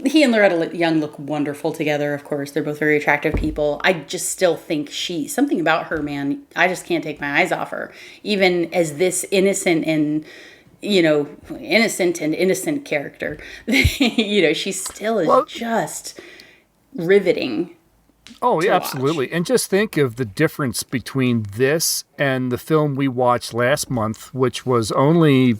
he and Loretta Young look wonderful together. Of course, they're both very attractive people. I just still think something about her, man. I just can't take my eyes off her. Even as this innocent and innocent character, she still is just riveting. Oh, yeah, absolutely. And just think of the difference between this and the film we watched last month, which was only,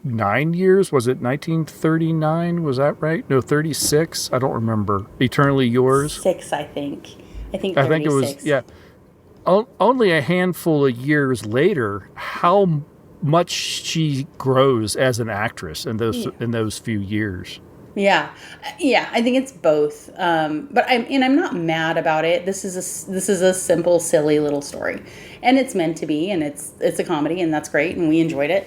9 years? Was it 1939? Was that right? No, 36? I don't remember. Eternally Yours? 6, I think. I think it was, yeah. Only a handful of years later, how much she grows as an actress in those few years. Yeah, I think it's both. But I'm not mad about it. This is a simple, silly little story, and it's meant to be, and it's a comedy, and that's great, and we enjoyed it.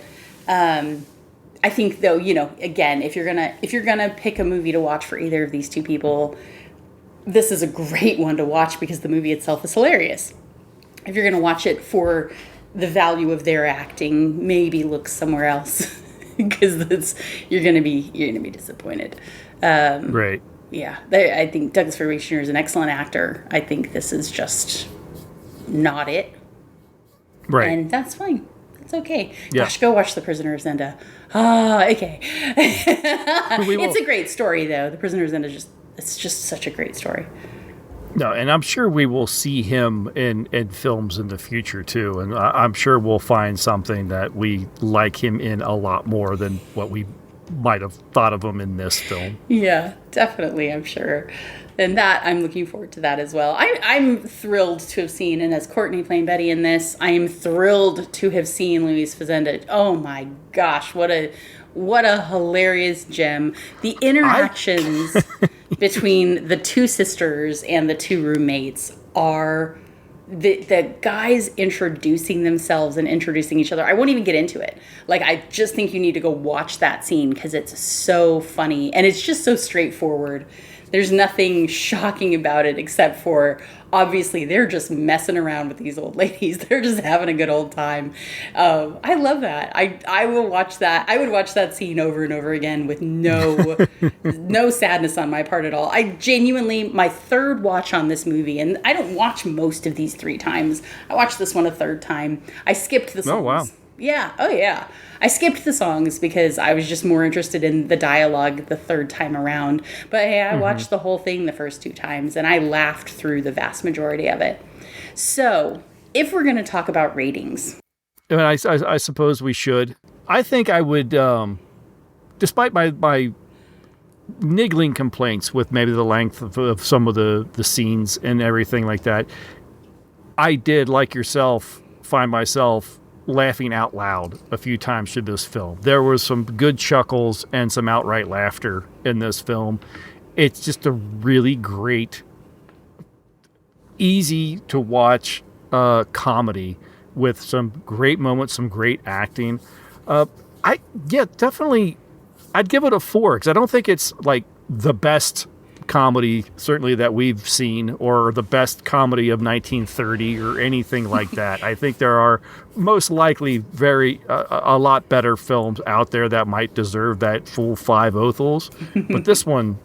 I think though, again, if you're gonna pick a movie to watch for either of these two people, this is a great one to watch because the movie itself is hilarious. If you're gonna watch it for the value of their acting, maybe look somewhere else. Because you're gonna be disappointed. Right. Yeah, I think Douglas Fairbanks Jr. is an excellent actor. I think this is just not it. Right. And that's fine. It's okay. Yeah. Gosh, go watch The Prisoner of Zenda. Okay. It's a great story, though. The Prisoner of Zenda it's just such a great story. No, and I'm sure we will see him in films in the future, too. And I'm sure we'll find something that we like him in a lot more than what we might have thought of him in this film. Yeah, definitely, I'm sure. And I'm looking forward to that as well. I'm thrilled to have seen, and as Courtney playing Betty in this, I am thrilled to have seen Louise Fazenda. Oh my gosh, what a hilarious gem. The interactions between the two sisters and the two roommates are the guys introducing themselves and introducing each other. I won't even get into it. I just think you need to go watch that scene because it's so funny and it's just so straightforward. There's nothing shocking about it except for, obviously, they're just messing around with these old ladies. They're just having a good old time. I love that. I will watch that. I would watch that scene over and over again with no sadness on my part at all. I genuinely, my third watch on this movie, and I don't watch most of these 3 times. I watched this one a third time. I skipped the songs. Oh, wow. Yeah. Oh, yeah. I skipped the songs because I was just more interested in the dialogue the third time around. But hey, I watched the whole thing the first 2 times, and I laughed through the vast majority of it. So, if we're going to talk about ratings. And I suppose we should. I think I would, despite my niggling complaints with maybe the length of some of the scenes and everything like that, I did, like yourself, find myself laughing out loud a few times through this film. There was some good chuckles and some outright laughter in this film. It's just a really great, easy to watch comedy with some great moments, some great acting. Definitely, I'd give it a 4 because I don't think it's like the best comedy, certainly that we've seen, or the best comedy of 1930 or anything like that. I think there are most likely a lot better films out there that might deserve that full 5 Othels, but this one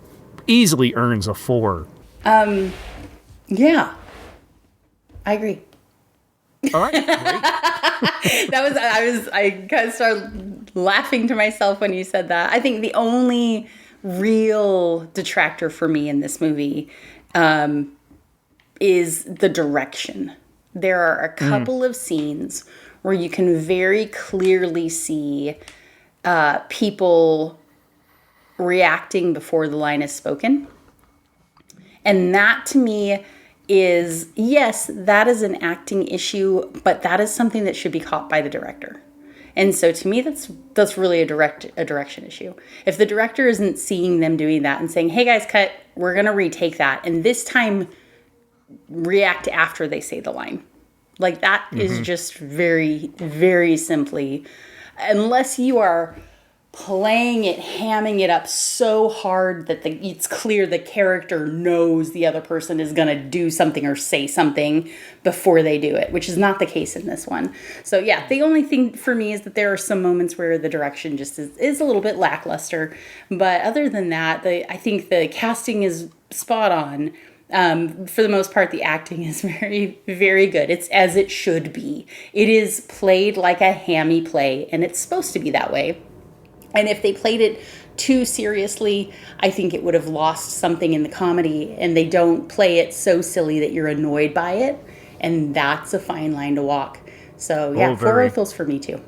easily earns a 4. Yeah, I agree. All right, great. I kind of started laughing to myself when you said that. I think the only real detractor for me in this movie is the direction. There are a couple of scenes where you can very clearly see people reacting before the line is spoken. And that to me is, yes, that is an acting issue, but that is something that should be caught by the director. And so to me, that's really a direction issue. If the director isn't seeing them doing that and saying, hey guys, cut, we're going to retake that, and this time react after they say the line. Like that is just very, very simply, unless you are playing it, hamming it up so hard that it's clear the character knows the other person is going to do something or say something before they do it, which is not the case in this one. So yeah, the only thing for me is that there are some moments where the direction just is a little bit lackluster. But other than that, I think the casting is spot on. For the most part, the acting is very, very good. It's as it should be. It is played like a hammy play, and it's supposed to be that way. And if they played it too seriously, I think it would have lost something in the comedy, and they don't play it so silly that you're annoyed by it, and that's a fine line to walk. So yeah, 4 Othels for me too.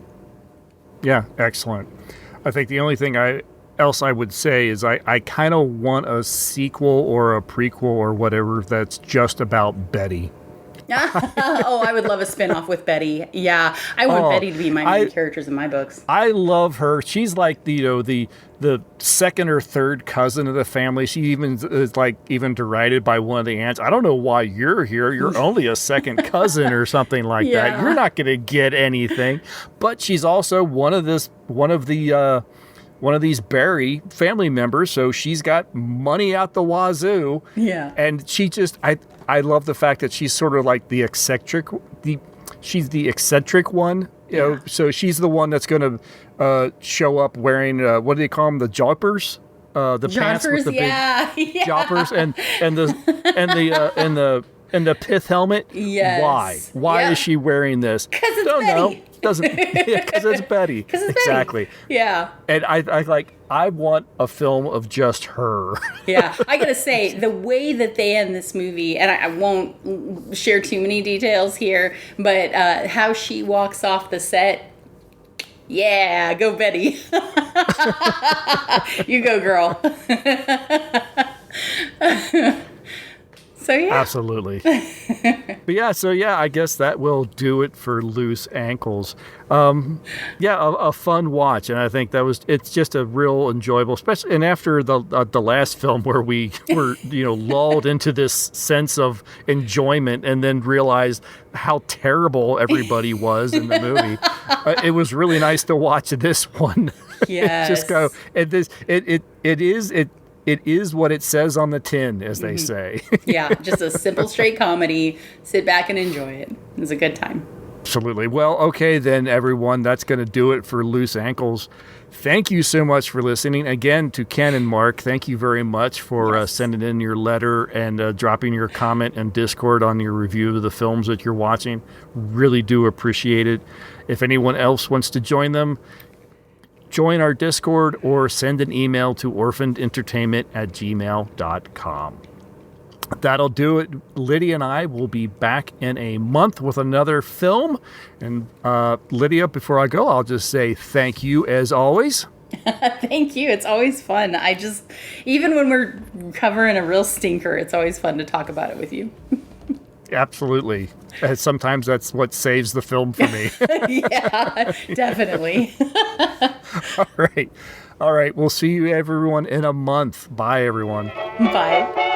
Yeah, excellent. I think the only thing else I would say is I kind of want a sequel or a prequel or whatever that's just about Betty. Oh, I would love a spinoff with Betty. Yeah, I want Betty to be my main characters in my books. I love her. She's like the second or third cousin of the family. She even is even derided by one of the aunts. I don't know why you're here. You're only a second cousin or something like that. You're not going to get anything. But she's also one of these Barry family members, so she's got money out the wazoo. Yeah. And she just, I love the fact that she's sort of like she's the eccentric one, you know, so she's the one that's going to show up wearing, what do they call them, the joppers? The pants with the big joppers and the pith helmet. Yes. Why is she wearing this? Because it's Betty. Because it's Betty. Exactly. Betty. Yeah. And I want a film of just her. Yeah. I gotta say, the way that they end this movie, and I won't share too many details here, but how she walks off the set. Yeah, go Betty. You go, girl. So yeah. Absolutely. But I guess that will do it for Loose Ankles. A fun watch, and I think it's just a real enjoyable, especially and after the last film where we were lulled into this sense of enjoyment and then realized how terrible everybody was in the movie. It was really nice to watch this one. Yes. Just go. It is what it says on the tin, as they say. Yeah, just a simple, straight comedy. Sit back and enjoy it. It was a good time. Absolutely. Well, okay then, everyone. That's going to do it for Loose Ankles. Thank you so much for listening. Again, to Ken and Mark, thank you very much for sending in your letter and dropping your comment and Discord on your review of the films that you're watching. Really do appreciate it. If anyone else wants to join them, join our Discord or send an email to orphanedentertainment@gmail.com. That'll do it. Lydia and I will be back in a month with another film. And Lydia, before I go, I'll just say thank you as always. Thank you. It's always fun. Even when we're covering a real stinker, it's always fun to talk about it with you. Absolutely. And sometimes that's what saves the film for me. Yeah, definitely. All right. We'll see you everyone in a month. Bye, everyone. Bye.